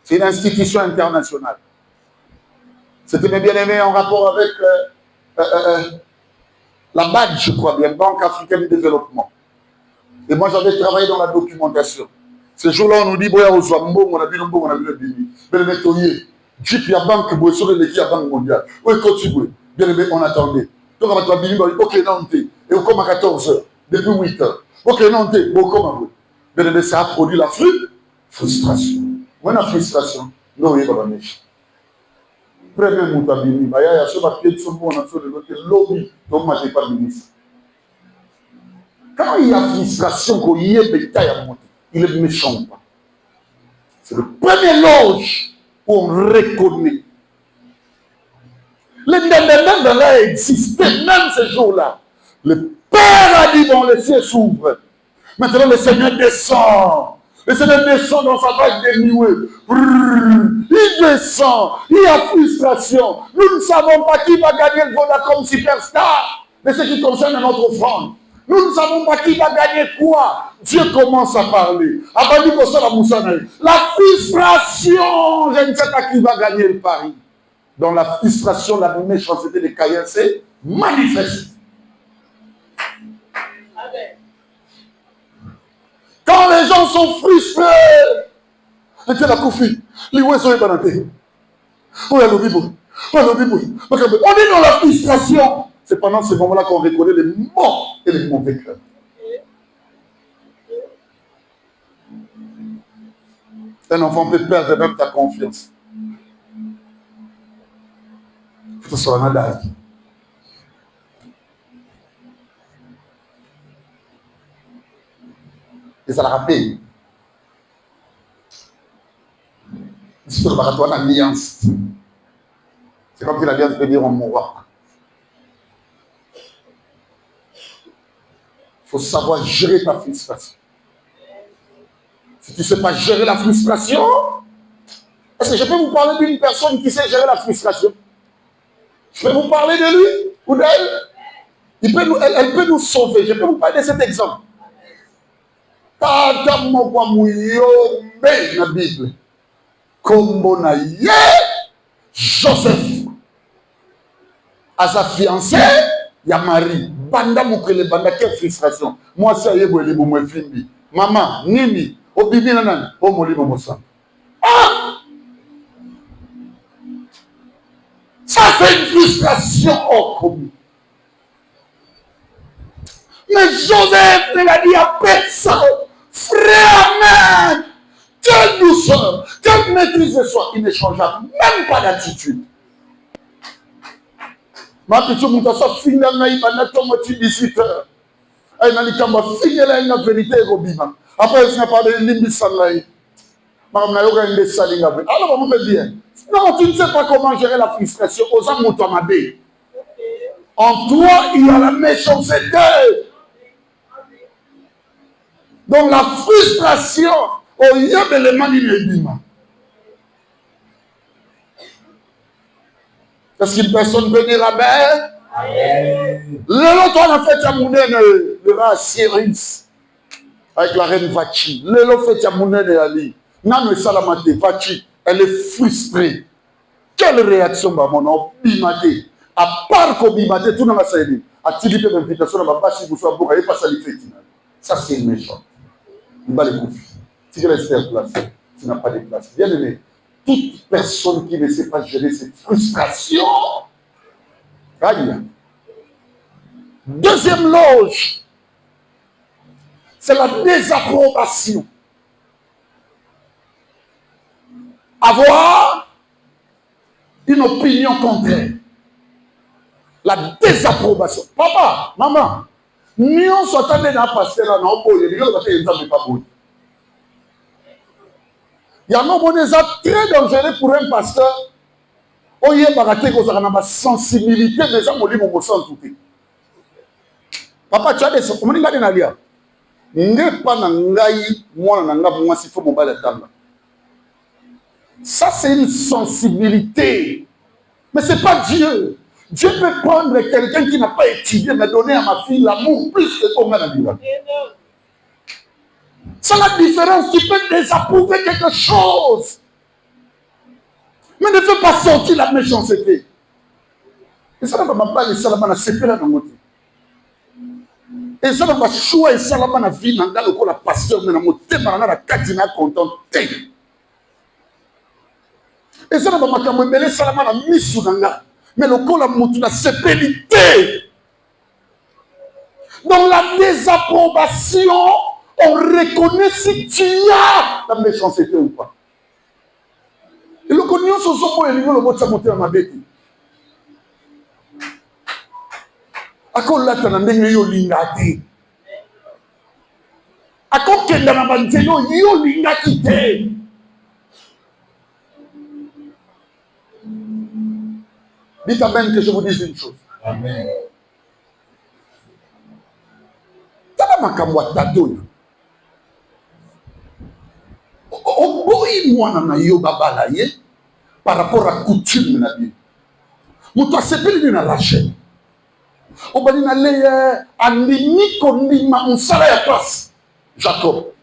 C'est une institution internationale. C'était, mes bien-aimés, en rapport avec la BAD, je crois bien, Banque africaine de développement. Et moi, j'avais travaillé dans la documentation. Ce jour-là, on nous dit, boya ozwambo, on a vu le bini. Mais le métoyer, Jeep, il y a banque, boya, sur le qui a banque mondiale. Oui, continue. Bien aimé, on attendait. Donc, on a dit, ok, non, et on commence à 14h, depuis 8h. Ok, non, bon, comment? Bien aimé, ça a produit la frustration. Moi, la frustration, non, il y a pas de méchant. Premier moutabini, il y a ce papier de ce mot, on a fait le lobby, donc moi, je n'ai pas de ministre. Quand il y a frustration, qu'il y a bétail à monter, il est méchant. C'est le premier loge où on reconnaît. Le ndendendendela existait même ce jour-là. Le Père a dit, bon, le ciel s'ouvre. Maintenant, le Seigneur descend. Le Seigneur descend dans sa vague de nuée. Il descend. Il y a frustration. Nous ne savons pas qui va gagner le Vodacom Superstar. Mais ce qui concerne notre offrande. Nous ne savons pas qui va gagner quoi. Dieu commence à parler. La frustration, je ne sais pas qui va gagner le pari. Dans la frustration, la méchanceté de Caïn s'est manifeste. Quand les gens sont frustrés, on est dans la frustration. C'est pendant ce moment-là qu'on reconnaît les bons et les mauvais cœurs. Un enfant peut perdre même ta confiance. Il faut se rendre. Et ça la rappelle. C'est une alliance. C'est comme si l'alliance peut dire on mourra. Il faut savoir gérer ta frustration. Si tu ne sais pas gérer la frustration, est-ce que je peux vous parler d'une personne qui sait gérer la frustration? Je peux vous parler de lui ou d'elle? Elle peut nous sauver. Je peux vous parler de cet exemple. Tata mokwa muyombe na Bible. Kombo na ye Joseph. À sa fiancée, il y a Marie. Banda mukele banda, quelle frustration. Moi, ça y est, je suis fimbi. Maman, Nini, au bibi nanan, au moli momosa. Ah! Ça fait une frustration au commun. Mais Joseph, il a dit à personne, frère, même, quelle douceur, quelle maîtrise de soi, il ne changea même pas d'attitude. Ma pichu mutasa finga ngai banato moti 18h. Ay nalikamba finga la vérité robima. Après ça pas de limbi sangai. Alors, on me dit, non, tu ne sais pas comment gérer la frustration. En toi, il y a la méchanceté. Donc, la frustration, il y a des éléments d'inébima. Est-ce qu'une personne peut dire Amen? L'autre, on a fait Yamounène, le roi Cyrus, avec la reine Vachi. L'autre fait Yamounène et Ali. Nan Salamate, Vachi, elle est frustrée. Quelle réaction, maman, bimate. À part qu'on bimate, tout le monde a dit, à Tilipé d'invitation, on va pas si vous soyez bon, il pas ça les ça, c'est méchant. Il va les couper. Si tu restes en place, tu n'as pas de place. Bien aimé, toute personne qui ne sait pas gérer cette frustration, aïe. Deuxième loge, c'est la désapprobation. Avoir une opinion contraire. La désapprobation. Papa, maman, nous sommes dans un pasteur là, il y a un très dangereux pour un pasteur. Il y a une sensibilité, mais ça me sent tout. Papa, tu as des choses. Comment tu as dit? N'est pas moi si faut mon bal ça, c'est une sensibilité. Mais ce n'est pas Dieu. Dieu peut prendre quelqu'un qui n'a pas étudié, mais donner à ma fille l'amour plus que ton mari. C'est la différence. Tu peux désapprouver quelque chose. Mais ne fais pas sortir la méchanceté. Et ça ne va pas les salamana séparer dans mon côté. Et ça ne va pas choisir salamana vie dans le pasteur, mais dans mon thème, dans la katina content. Et ça ne va pas me salamana mise mais le col a montré la sécurité. Dans la désapprobation, on reconnaît si tu as la méchanceté ou pas. Et le cognon se sont pour le mot de sa montée à ma bête. À quoi là, tu as un yo lingati. À quoi tu as un banzeno yo lingati. Dites Amen que je vous dise une chose. Amen. Tala makamwa tatoyo. Oboyi mwana na yo babala ye par rapport à coutume na bi. Muto asepeli na lâche. Obani na leye andimi kondima musala ya place. Jacob.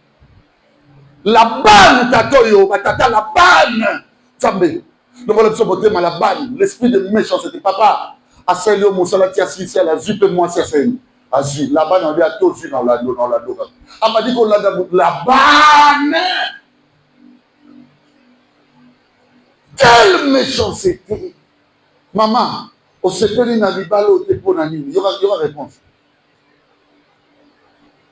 La banne tatoyo batata la banne. Tambe. Donc, la banne, l'esprit de méchanceté. Papa, à celle où mon salaire est à la jupe, moi, c'est la banne, on dit à tout dans la dos. On m'a dit qu'on l'a la banne. Quelle méchanceté. Maman, au secret n'a pas l'eau, t'es pour Nani. Il y aura réponse.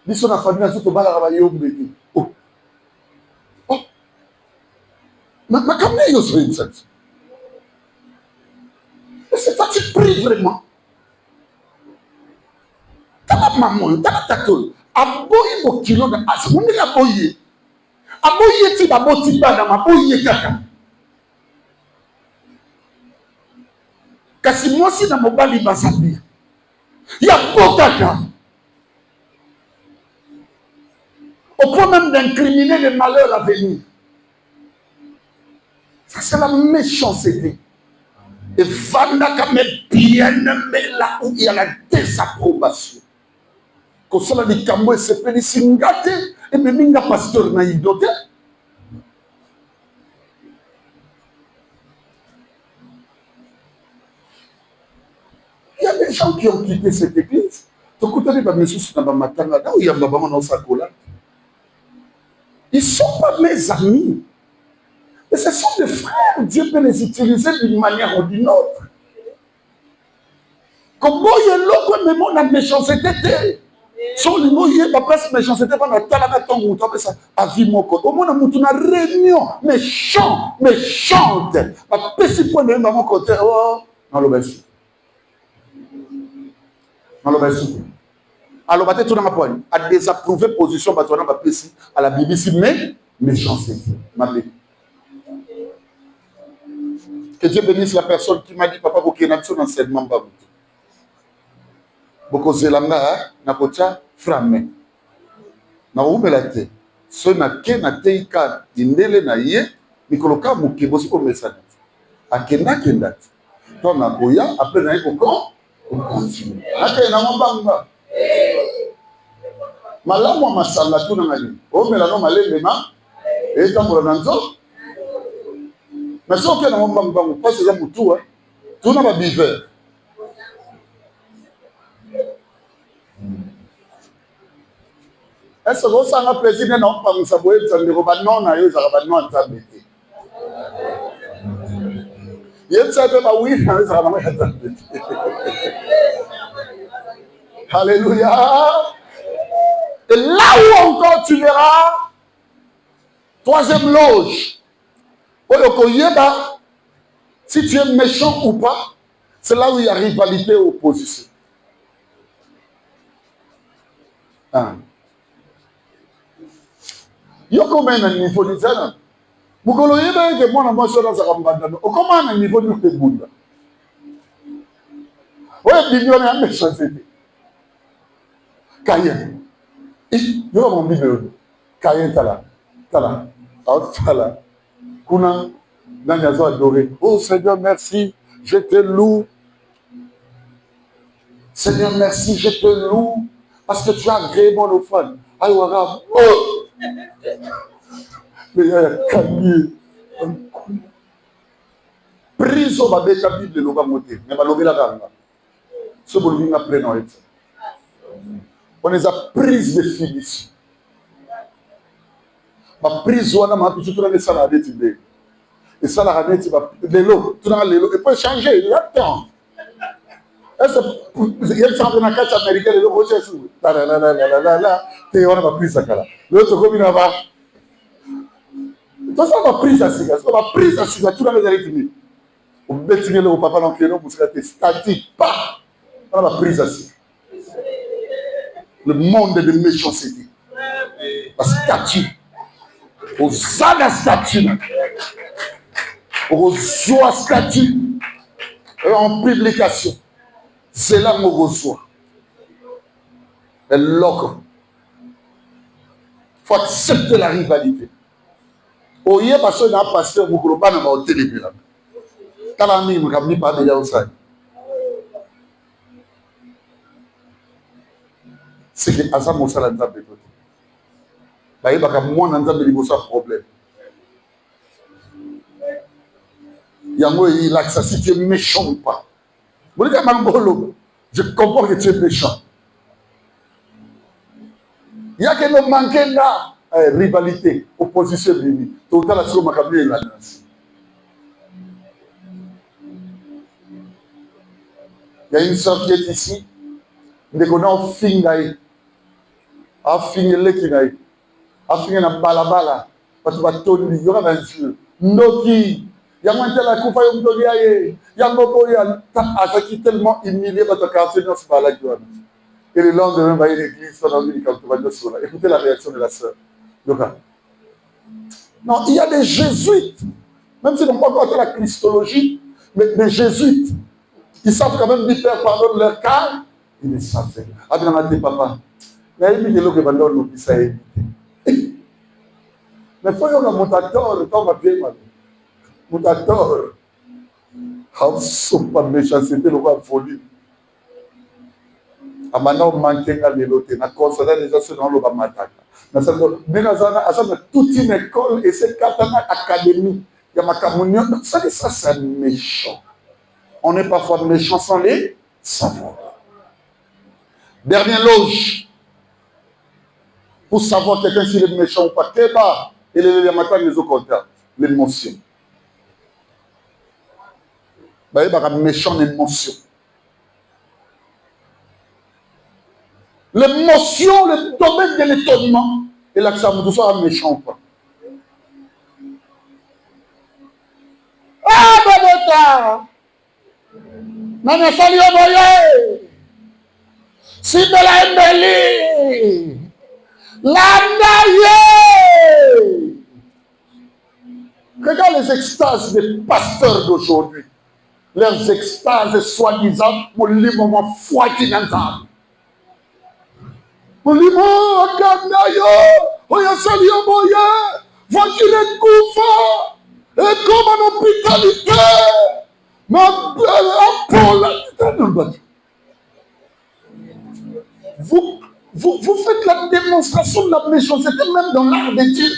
Dis son famille, n'a tout mal à travailler au bébé. Oh. Mais comment est-ce que ça? C'est toi qui pries vraiment. T'as la maman, t'as la tatole. Aboye mo kilo na as. On est aboye. Aboye ti babo ti ba na maboye kaka. Kasi moi si na mobali basabi. Ya po kaka. Au point même d'incriminer les malheurs à venir. Ça c'est la méchanceté. Et Vanda comme bien mais là où il y a la désapprobation. Quand ça dit Kambo se fait singate et même minga pasteur na idote. Il y a des gens qui ont quitté cette église. Donc quand on est pas monsieur sur la matanga là où il y a maman dans sa cola. Ils sont pas mes amis. Et ce sont des frères, Dieu peut les utiliser d'une manière ou d'une autre. Comme moi, il y a l'autre, mais moi, la méchanceté. Son limo, il y a la presse méchanceté, on a talaka ton ou t'as ça, à vie mon côté. Au moins, on a une réunion méchante. Ma petit point de mon côté, oh, dans le baiser. Alors, tout le monde a désapprouvé position à la BBC, mais méchanceté. Que Dieu bénisse la personne qui m'a dit, papa, vous qui êtes dans cette membre. Beaucoup de gens ont frappé. Na ubela te so na ke na teika indele na ye mikoloka mukibo siko mesana akenda kenda to na boya après na yeko continue ate na mbanga malamu masanga tu na ngali o mela no malembe ma e tambola na nzo na so ke na mbanga parce que mutu tu na ba biver. Est-ce que vous avez un plaisir de non pas vous savoir que vous avez non à eux, vous avez non à t'habiter. Il savent pas oui, vous avez non à t'habiter. Alléluia. Et là où encore tu verras, troisième loge, si tu es méchant ou pas, c'est là où il y a rivalité et opposition. Ah. Yoko mena niveau ni sana. Mukolo yeba ke mwana mwasho na zakambanda. Okoma na niveau ni kebunda. Oye bilioni ya méchanceté. Kayen. Yo mon biberon. Kayen tala. Tala. Tala. Kuna nani azo adoré. Oh Seigneur merci, je te loue. Seigneur merci, je te loue parce que tu as agréé mon offrande. Aïwara. Oh. Mais il y a calmier. Prise au babé chapitre de l'oba moté. Mais malobé la ganga. Ce volume a pris dans le on les a prises de finition. Ma prise on a ma petite tour de salade tibé. Et ça la ramène tibé. L'élo, tout dans l'élo. Et peut changer. Il y a temps. Est-ce que il y a une dans quatre américains l'élo rocher sous. La la la la la la la. Et on a ma prise à cala. L'autre comme il va. Tout ça ma prise à cigare. Ça ma prise à cigare. Tout dans les arrêtés. Au bêtisier le papa dans le piano pour se faire statique. Pas. On a ma prise à cigare. Le monde de méchanceté. La statue. Aux la statue. Aux statue. Et en publication. C'est là que nous reçoit. Et l'autre. Il faut accepter la rivalité. Au lieu parce qu'on a passé au Moukourba dans ma télé. Kalami, je ne sais pas déjà où ça. C'est que Asa Moussa l'a dit. Il y a moi dans un problème. Il y a moi il a que si tu es méchant ou pas. Je comprends que tu es méchant. Il y a que nous manquons là rivalité, opposition limite. Tout à l'heure, ma cabinet est là. Il y a une soeur qui est ici. Nous connaissons Fingaï. A fini le kinaï. A fini na balabala. Parce que batoni, il y aura un jeu. Noki. Il y a moins de la coupe à Yomdoliaye. Il y a beaucoup de tellement humilié parce que l'enseignant se balade. Et le lendemain, il va y avoir l'église dans une école. Écoutez la réaction de la sœur. Non, il y a des jésuites. Même s'ils n'ont pas encore la christologie, mais des jésuites. Ils savent quand même faire pardon de leur cas. Ils le savent. Ah bien, on a dit papa. Mais il y a des gens qui vont mais il faut y avoir un mutateur, quand on va bien mal. Mutateur. Pas méchanceté, le roi folie. A maintenant, on manque de l'autre. On a considéré les gens dans le bas matin. Mais toute une école et c'est Katana Académie. Il y a ma communion. Ça, c'est méchant. On est parfois méchant sans les savoir. Dernière loge. Pour savoir quelqu'un s'il est méchant ou pas. Kéba. Et les matins, les autres contraires. L'émotion. Il y a une méchante émotion. L'émotion, le domaine de l'étonnement. Et là, ça me soit méchant ou pas. Ah, Babota! Nana Salio Boye! Sibela Embeli. Landaye. Regarde les extases des pasteurs d'aujourd'hui. Leurs extases soi-disant pour le moment foi qui n'entend. Pour le moment, oya salio moya, voiture kufa, et comme en hospitalité, vous faites la démonstration de la méchanceté même dans l'art de Dieu.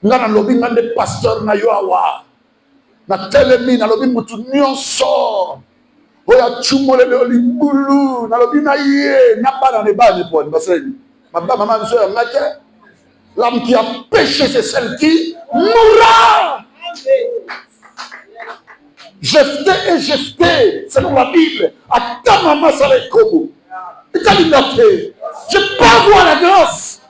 Nga na lobi nga de pasteur na yo awa na telemi na lobi mutu nyonso oya chumolele olibulu na lobi na ye na bana ne bana po ni baseli mabba maman so ngate l'âme qui a péché c'est celle qui mourra. Jephthé selon la Bible à ta maman ça les kobo et t'as dit je peux voir la grâce.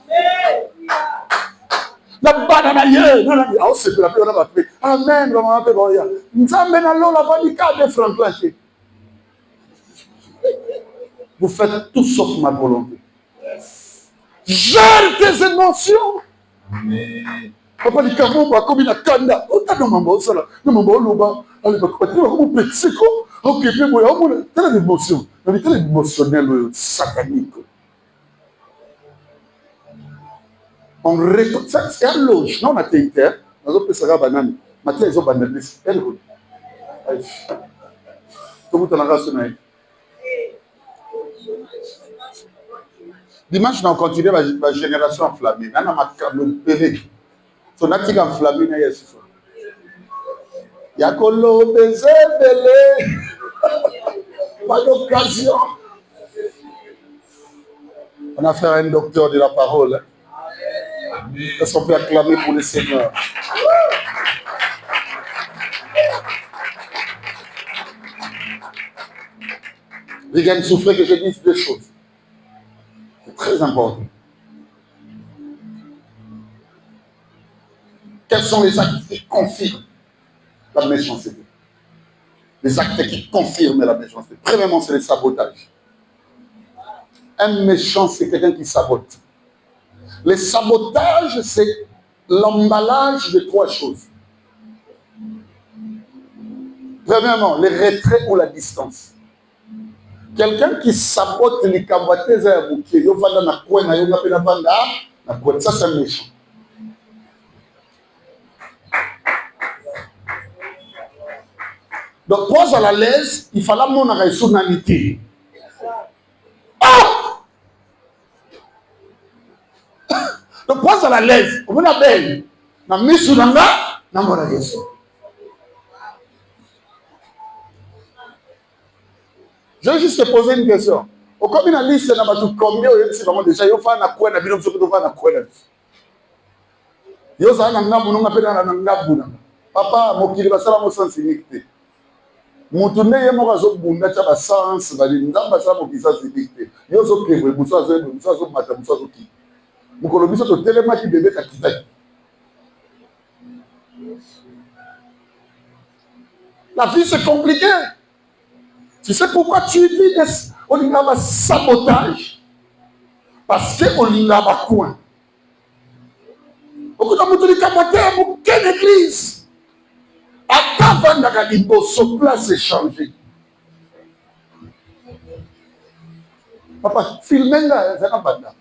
La banana ye, non, on se peut appeler, on va appeler. Amen, on va appeler. Nous avons la bandika de Franklin. Vous faites tout sauf ma volonté. Gère tes émotions. Papa dit comment on comme il a kanda. On t'a demandé ça là. Nous m'avons loba. Allez, on peut c'est quoi? Ok, puis moi, on a telle émotion. On est telle émotionnel satanique. On récolte ça, c'est un loge. Non, on a été on a fait ça banane. Maintenant, ils ont banane. Elle roule. Comment tu as rassuré? Dimanche, on continue ma génération enflammée. On a ma camion pelé. Son actif enflammé, il y a ce soir. Il y a Kolo, baiser, belé. Pas d'occasion. On a fait un docteur de la parole. Est-ce qu'on peut acclamer pour le Seigneur? Les gars, souffrez que je dise deux choses. C'est très important. Quels sont les actes qui confirment la méchanceté? Les actes qui confirment la méchanceté. Premièrement, c'est le sabotage. Un méchant, c'est quelqu'un qui sabote. Le sabotage, c'est l'emballage de trois choses. Premièrement, le retrait ou la distance. Quelqu'un qui sabote les cabotés à bouquet, ça c'est un méchant. Donc, toi à la l'aise, il fallait mon raisonnalité. Ah! Donc, toi à la l'aise, on a belle. Na misu nanga, na mora Yesu. Je vais juste te poser une question. Au combien de liste na batu combien c'est vraiment déjà yo fa na quoi na bino so ko fa na quoi na. Yo za na ngabu nunga pe na ngabu na. Papa mokili basala mo sensibilité. Mutu ne ye moko azobunda tia basanse balinda basala mokisa sensibilité. Yo zo kebwe muso zo mata muso zo ki. Mukolo biso to telema ki bébé ka kitaki. La vie c'est compliqué. Tu sais pourquoi tu vis au lingaba sabotage? Parce que au lingaba coin. Beaucoup de gens qui capotent pour quelle église? Avant d'arriver sur place c'est changé. Papa, filmez là, c'est pas là.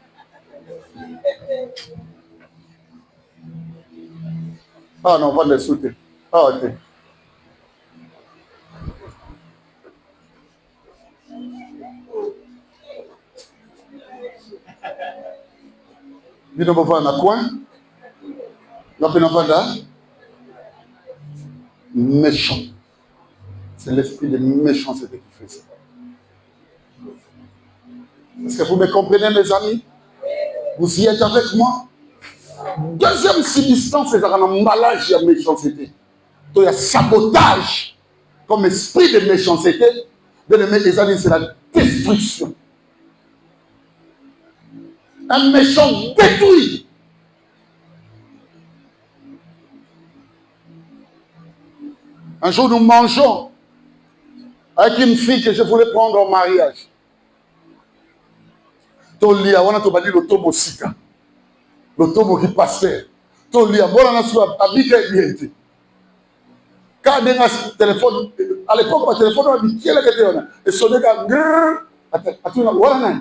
Ah non, on va les soutenir. Ah ok. Nous ne pouvons pas dans coin. Nous ne pouvons pas méchant. C'est l'esprit de méchanceté qui fait ça. Est-ce que vous me comprenez, mes amis? Vous y êtes avec moi? Deuxième substance, c'est un emballage de méchanceté. Il y a sabotage comme esprit de méchanceté. Les amis, c'est la destruction. Un méchant détruit. Un jour, nous mangeons avec une fille que je voulais prendre en mariage. Tolia, on a tout dit le tomo sika. Le tomo qui passait. Tolia, bon, on a su habiter bien. Quand on a un téléphone, à l'époque, le téléphone, on a dit, qui est là que tu as? Et son gars, attends, voilà.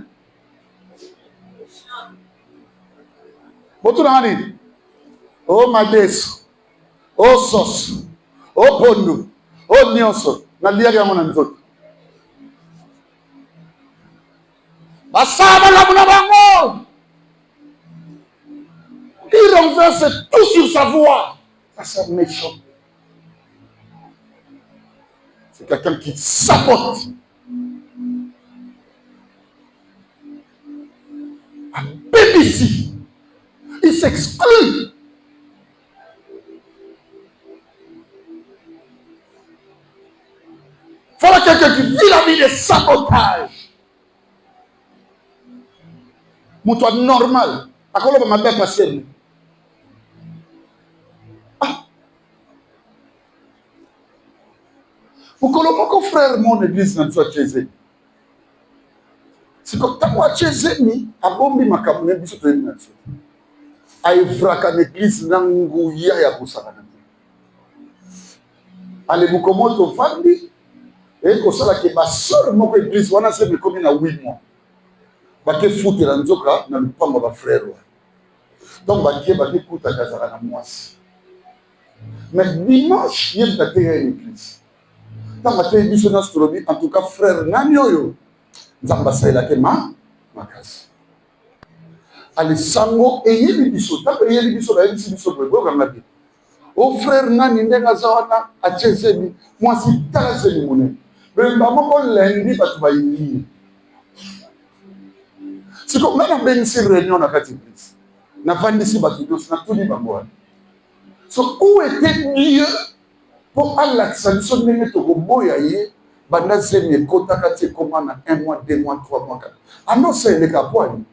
Bon, tu l'as dit. Oh, Mades, oh, Sauce, oh, Pondo, oh, Nyonso, na liya ya mwana nzoto. Basaba la muna bango. Il renverse tout sur sa voix. Ça, c'est méchant. C'est quelqu'un qui sabote. Un BBC. Il s'exclut. Il faut quelqu'un qui vit la vie de sabotage. Moutoua normal. À quoi on m'a bien passé? Pourquoi mon frère, mon église, n'a pas été. C'est comme toi, tu es mis à bomber ma caméra. À Evraka, l'église, n'angouya ya kusana. Allez, vous comment tu famille? Et comme ça, que ma soeur, mon église, on a fait comme il y a 8 mois. Parce que foutre la nzoka, n'a pas mon frère. Donc, je vais écouter à Kazara na moi. Mais dimanche, il y a une église. Dans ma télévision astronomie, en tout cas, frère Nanyoyo, Zambasa la Kema, ma case. Alessango, et il y a des bisous. Tant qu'il y a des bisous, il y a des bisous. Oh frère Nani, Nengazawana, à Tchezemi, moi c'est Tazemi Mouné. Mais maman, on lundi, parce que tu c'est comme on a une réunion dans la église. On a vendu ici, on a tout dit. So, où était Dieu? Pour Allah, ça ne sonne pas au boyaye, banda zemi kota kati comment na 1 mois, 2 mois, 3 mois, 4. Ah non, c'est le capoine.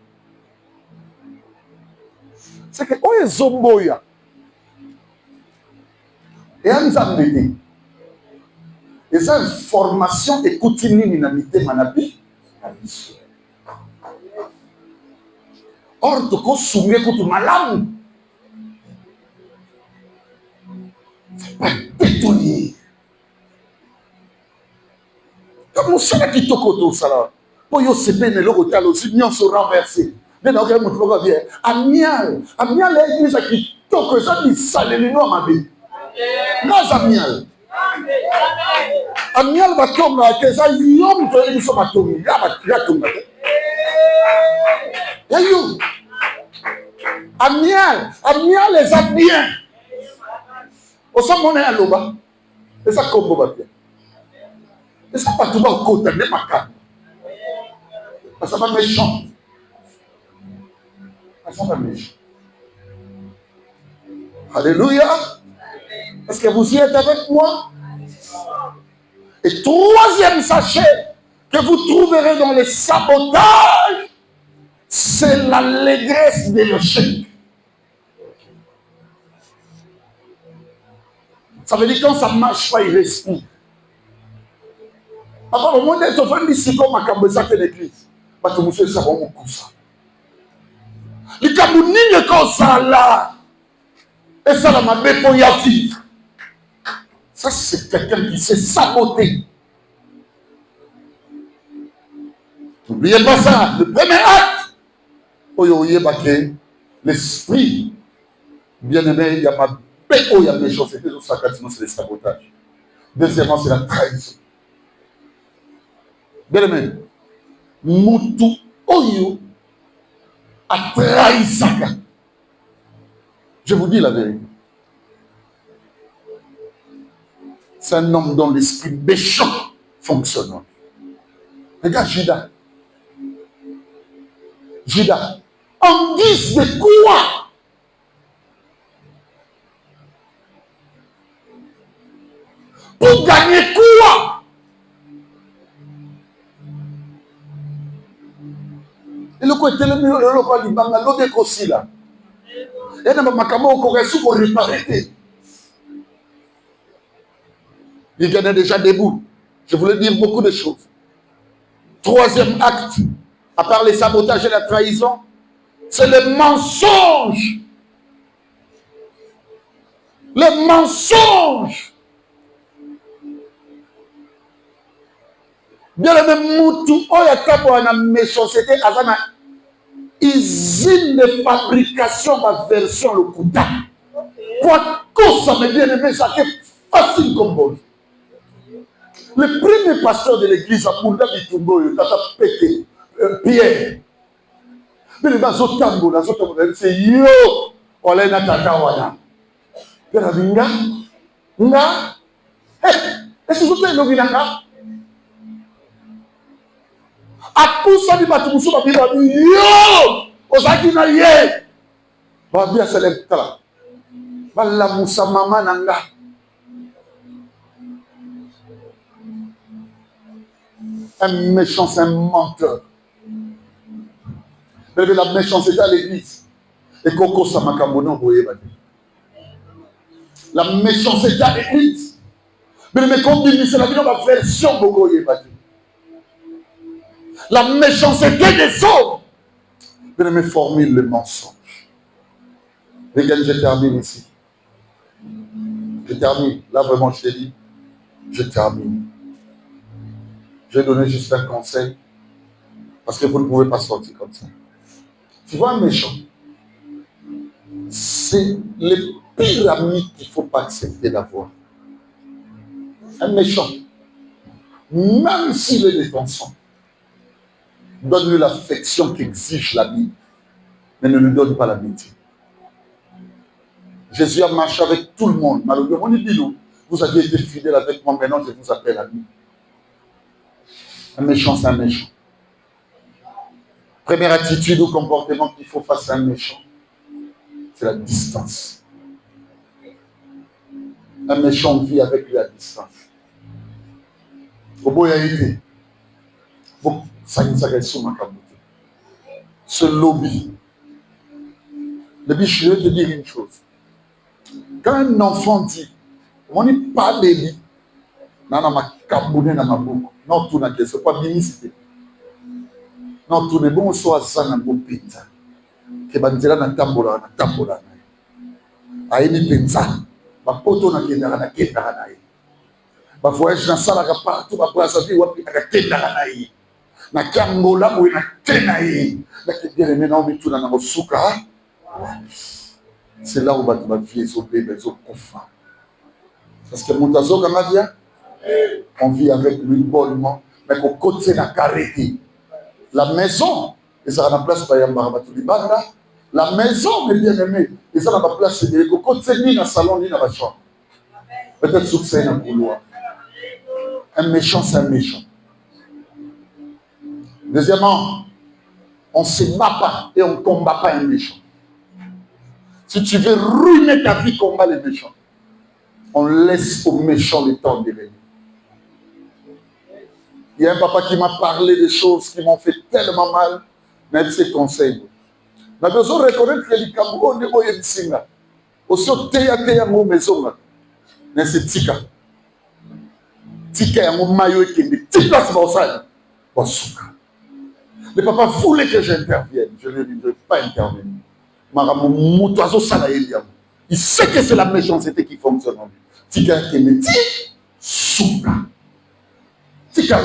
C'est que on est zomboya. Et on a amené. Et ça, formation et coutume minamité manabi. Or, tu peux soumettre contre malam. C'est pas détonner. Comme on sait qui toko tout ça. Pour yo se peine le hotel aussi bien se renverser. Mais dans quel monde va bien. Amial l'église qui toko ça dit salé le nom ma vie. Nas amial. Amial va tomber que ça yom to église va tomber. Ya va tomber. Ya yo. Amial les a bien. Au sein mon à l'oba. Et ça combo va bien. Et ça pas tout va au côté de ma carte. Ça va méchant. Ça va méchant. Alléluia. Est-ce que vous y êtes avec moi? Et troisième sachet que vous trouverez dans les sabotages, c'est l'allégresse de l'échec. Ça veut dire que quand ça ne marche pas, il respire. Alors, au moment d'être en train de dire comme à Kamboza que l'église, parce que monsieur, ça va beaucoup ça. Les Kamounines comme ça là, et ça là, ma bépoyative. Ça, c'est quelqu'un qui s'est saboté. N'oubliez pas ça, le premier acte. Oyoye l'esprit, bien-aimé, il y a ma bépo, il y a méchanceté, c'est le sabotage. Deuxièmement, c'est la trahison. Bien-aimé, Moutou Oyo a trahi Saka. Je vous dis la vérité. C'est un homme dont l'esprit méchant fonctionne. Regarde Judas. Judas, en guise de quoi? Pour gagner quoi? Et le côté le mieux, le local du Banga, l'autre aussi là. Et dans ma caméra, on aurait su pour réparer. Il gagnait déjà debout. Je voulais dire beaucoup de choses. Troisième acte, à part les sabotages et la trahison, c'est le mensonge. Le mensonge. Bien le même moutou, oh ya kabo na méchanceté, azana usine de fabrication ma version le kuta. Quoi que ça me bien aimé, ça fait facile comme bon. Le premier pasteur de l'église à Munda Bitumbo, il a pété Pierre. Mais les Zotambo, c'est yo, on est dans ta wana. Pierre a dit, nga, est-ce que vous êtes là? A poussa di batumusu ba biba yo ozaki na ye ba bia selecta ba la musa mama nanga un méchant, c'est un menteur. Mais la méchanceté à l'église et Koko Samakambono boye ba la méchanceté à l'église mais comme dit c'est la version boye ba la méchanceté des hommes. Bien aimé, formule le mensonge. Regarde, je termine ici. Je termine. Là, vraiment, je t'ai dit, je termine. Je vais donner juste un conseil. Parce que vous ne pouvez pas sortir comme ça. Tu vois un méchant, c'est le pire ami qu'il ne faut pas accepter d'avoir. Un méchant, même s'il est de ton sang, donne-lui l'affection qu'exige la Bible, mais ne lui donne pas l'amitié. Jésus a marché avec tout le monde. Malheureusement, vous aviez été fidèle avec moi, maintenant je vous appelle ami. Un méchant, c'est un méchant. Première attitude ou comportement qu'il faut face à un méchant, c'est la distance. Un méchant vit avec lui à distance. Ce lobby. Le biche, je vais te dire une chose. Quand un enfant dit, on n'est pas l'éli, non, tout n'a c'est pas ministre. Non, tout le bon soit ça dans mon pays. Que bandira na tambola. Aïni pensa. Ma poto na kenda na ye. Ma voyage na sala partout, ma place vie wapi na kenda na ye. Na kambola ou na kenda ye. Na bien aimé na omi tout na mosuka. C'est là où ma vie est sauvé, mais au confort. Parce que mon tazo gamadia, on vit avec lui bonnement, mais qu'au côté de la carré. La maison, et ça a la place par Yambarabatoulibanda. La maison, mes bien-aimés, et ça a la place de côté ni dans le salon, ni dans la chambre. Peut-être sous c'est un couloir. Un méchant, c'est un méchant. Deuxièmement, on ne se bat pas et on ne combat pas un méchant. Si tu veux ruiner ta vie, combat les méchants. On laisse aux méchants le temps de venir. Il y a un papa qui m'a parlé de choses qui m'ont fait tellement mal, mais ses conseils. On a besoin de reconnaître que les Cameroun ne voient pas. Aussi, Théa maison, mais c'est Tika. Tika est un maillot qui est Tika, c'est pour ça. Le papa voulait que j'intervienne. Je ne lui ai pas intervenir. Il sait que c'est la méchanceté qui fonctionne en lui. Tika qui me dit Souka. Tika.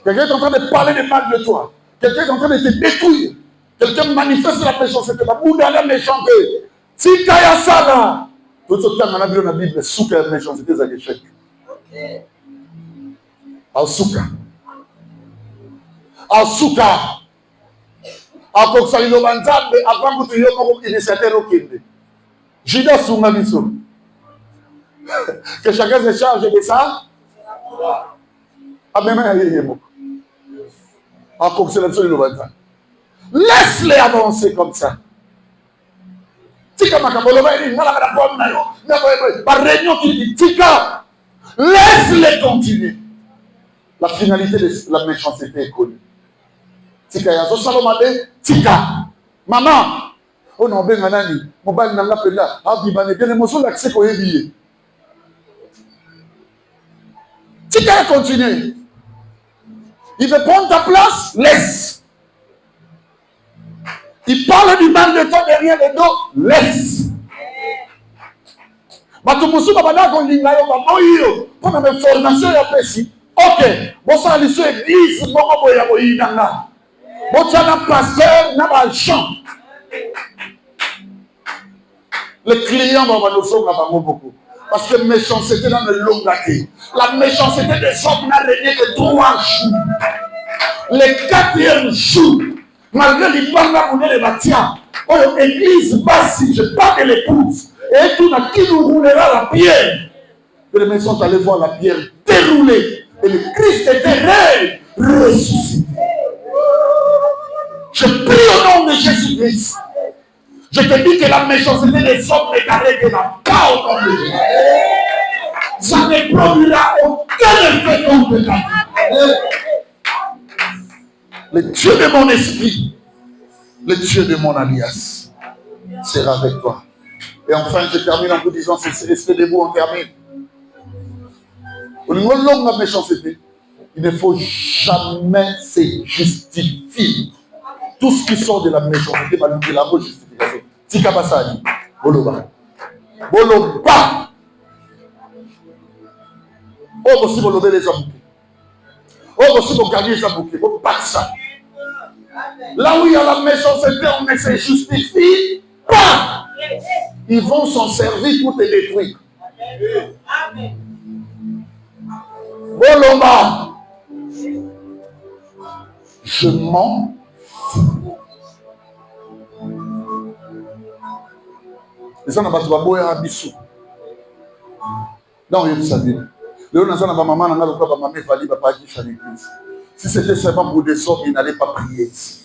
Quelqu'un est en train de parler de mal de toi. Quelqu'un est en train de te détruire. Quelqu'un manifeste la méchanceté. La Bouddha la méchanceté. Tika ya sana. Tout ce temps, on a vu dans la Bible, Souka la méchanceté, c'est un échec. Al Souka. Al Souka. Avant que tu aies initiateur au Kinde. Judas Soumamiso. Que chacun se charge de ça. Laisse-les avancer comme ça. Laisse-les continuer. La finalité de la méchanceté est connue. Tika ya Salomade, Tika. Maman, on a bien nani, mobile n'a pas là, ah bibane bien émotion l'accès qu'on est lié. Tika qu'elle continue. Il veut prendre ta place, laisse. Il parle du mal de toi derrière les dos, laisse. Batumusu babana kolinga yo bamoyo pour ma formation ya pesi. OK, bon ça les église moko boya boyinanga. Bon ça na pasteur na ba chant. Les clients vont nous sauver beaucoup. Parce que méchanceté dans le long gâté. La méchanceté des hommes n'a régné que 3 jours. Les 4e jour, malgré les bandes pour les bâtiments, l'église basse, je parle de l'épouse. Et tout n'a qui nous roulera la pierre. Et les maisons sont allés voir la pierre déroulée. Et le Christ était ressuscité. Je prie au nom de Jésus-Christ. Je te dis que la méchanceté des hommes n'est arrêtée pas au nom de Jésus. Ça ne produira aucun effet contre ta vie. Le Dieu de mon esprit, le Dieu de mon alliance sera avec toi. Et enfin, je termine en vous disant, c'est rester debout, on termine. Au niveau de la méchanceté, il ne faut jamais se justifier. Tout ce qui sort de la méchanceté va nous dire la bonne justification. Tika basadi, boloba. Boloba. Oh, aussi, boloba les hommes. Oh, aussi, vous gagnez les hommes. Vous pas ça. Là où il y a la méchanceté, on ne se justifie pas. Ils vont s'en servir pour te détruire. Boloba. Je m'en fous. Et ça, on a pas boire à bisou. Dans le salut. Le on a ça, maman, on a le papa, maman, valide, papa, qui à l'église. Si c'était seulement pour des hommes, ils n'allaient pas prier ici.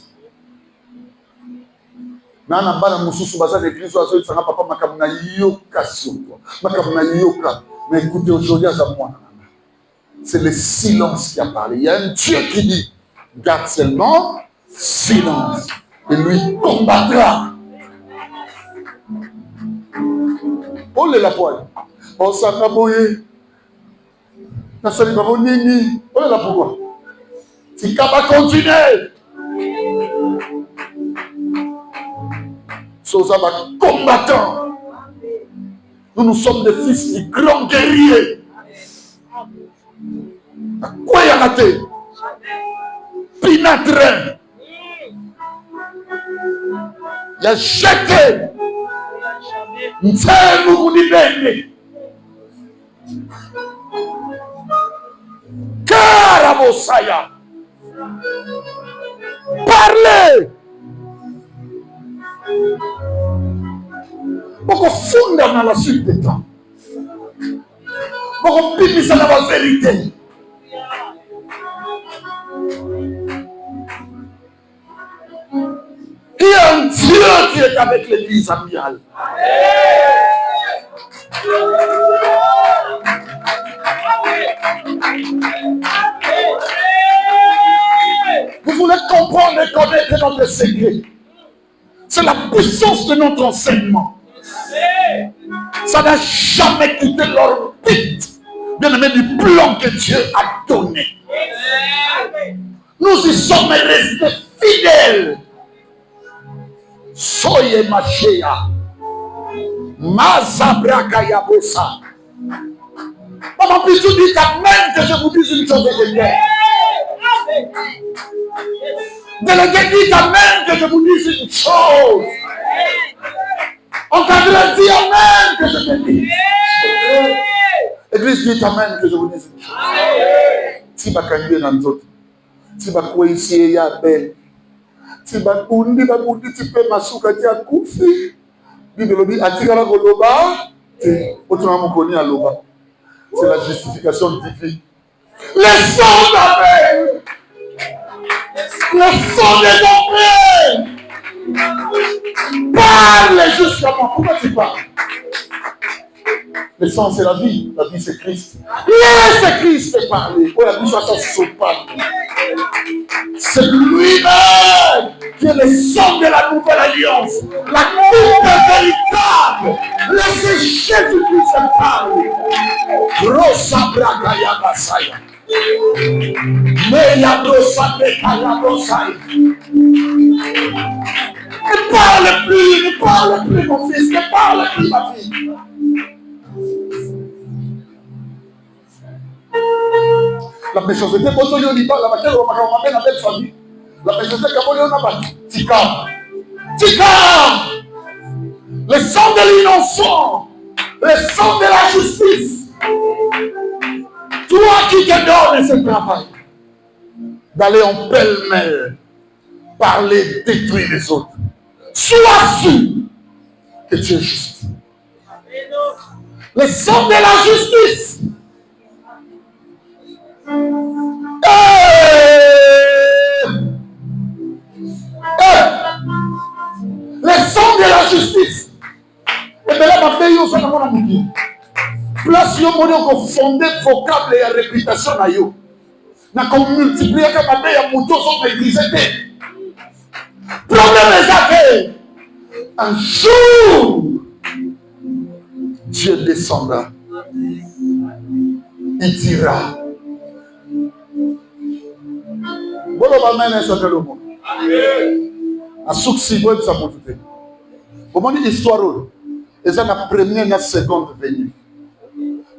Mais on a pas de moussou sur l'église, ça n'a pas makamuna yoka sur toi. Makamuna yoka. Mais écoutez, aujourd'hui, à moi, c'est le silence qui a parlé. Il y a un Dieu qui dit, garde seulement silence. Et lui combattra. Oh les la poêle. Oh ça m'a bouillé. Na sali babo nini. Oh là pourquoi? Si kaba continuer. Sosa va combattant. Nous sommes des fils du grand guerrier. Quoi y a raté? Pinatre. Il a jeté. Mfemu kunibende. Karabosaya. Parlez. Boko funda dans la suite des temps. Boko pimisa dans la vérité. Il y a un Dieu qui est avec l'église amiale. Vous voulez comprendre et connaître notre secret. C'est la puissance de notre enseignement. Ça n'a jamais quitté l'orbite, bien aimé, du plan que Dieu a donné. Nous y sommes restés fidèles. Soyez Machia. Mazabraka Yabosa. Maman, puis-tu dis qu'amen que je vous dise une chose de Dieu. Délégué dit amen que je vous dise une chose. Encadré dit amen que je te dise. Église dit amen que je vous dise une chose. Si ma candidat dans nous autres, si ma coïncidence est belle, si ma kundi tu peux m'assurer que tu as koufi. Bible atikala koloba, autrement mon connu à loba. C'est la justification divine. Le sang d'Abel, le sang des enfants, parle jusqu'à moi. Pourquoi tu parles? Le sang c'est la vie c'est Christ. Laisse Christ parler. Oh la vie soit son parle. C'est lui-même qui est le sang de la nouvelle alliance. La coupe véritable. Laissez Jésus-Christ parler. Rosa Bragaya Basaya. Mais la brossa à la brossa. Ne parle plus, mon fils, ne parle plus, ma fille. La méchanceté, la famille. La méchanceté, Tika. Le sang de l'innocent, le sang de la justice. Toi qui te donnes ce travail, d'aller en pêle-mêle, parler, détruire les autres. Sois sûr que tu es juste. Le sang de la justice. Le sang de la justice. Et bien là, ma fille, on s'en a dit. Place yo moni ko fondé vocable et réputation na yo. Na ko multiplier ka mabe ya moto so maîtriser te. Problème est que un jour Dieu descendra. Il dira. Bolo ba mena so telo mo. A succès bon ça pour tout. Comment dit histoire et ça la première na seconde venue.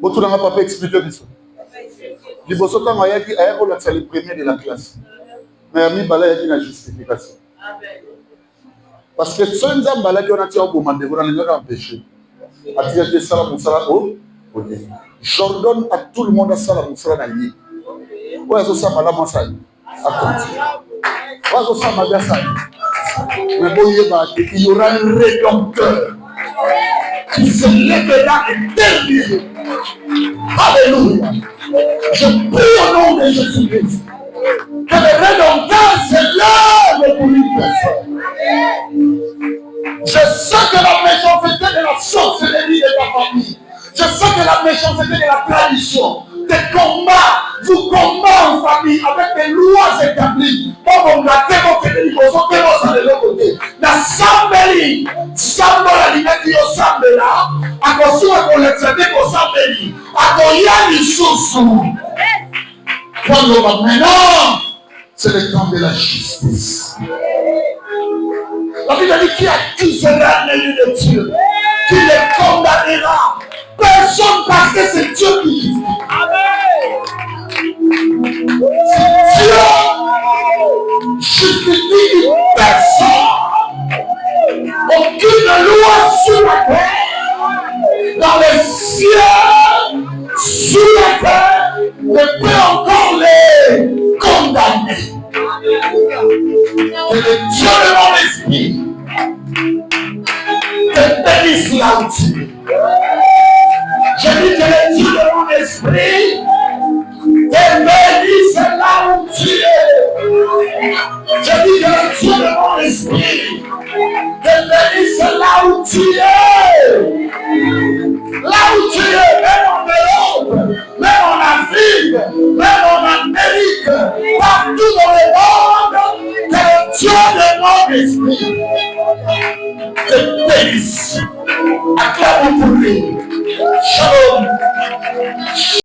Vous n'avez pas expliqué ça. Du bon temps, il y a le premier de la classe. Mais il y a une justification. Parce que si on a empêché, j'ordonne à tout le monde à ça la moussala. Il y aura un rédempteur qui se lèvera et termine. Alléluia. Je prie au nom de Jésus-Christ que le rédempteur se lève pour une personne. Je sais que la méchanceté de la sorcellerie de ta famille, je sais que la méchanceté de la tradition, des combats, vous combat en famille avec des lois établies. Comme on a démontré les choses, on de l'autre côté. La Sambeli, Sambola, l'immédiat Sambela, à cause de l'excédé pour Sambeli, à cause du sous-sous. Maintenant, c'est le temps de la justice. La Bible dit qui accusera l'élu de Dieu, qui les condamnera. Personne parce que c'est Dieu qui dit. C'est Dieu justifie une personne. Aucune loi sur la terre, dans les cieux, sur la terre, ne peut encore les condamner. Que le Dieu de mon esprit te bénisse là où tu es. Je dis que le Dieu de mon esprit te bénisse là où tu es. Je dis que le Dieu de mon esprit te bénisse là où tu es. Là où tu es, même en Europe, même en Afrique, même en Amérique, partout dans le monde, que le Dieu de mon esprit te bénisse. Acclamons pour lui. Shalom.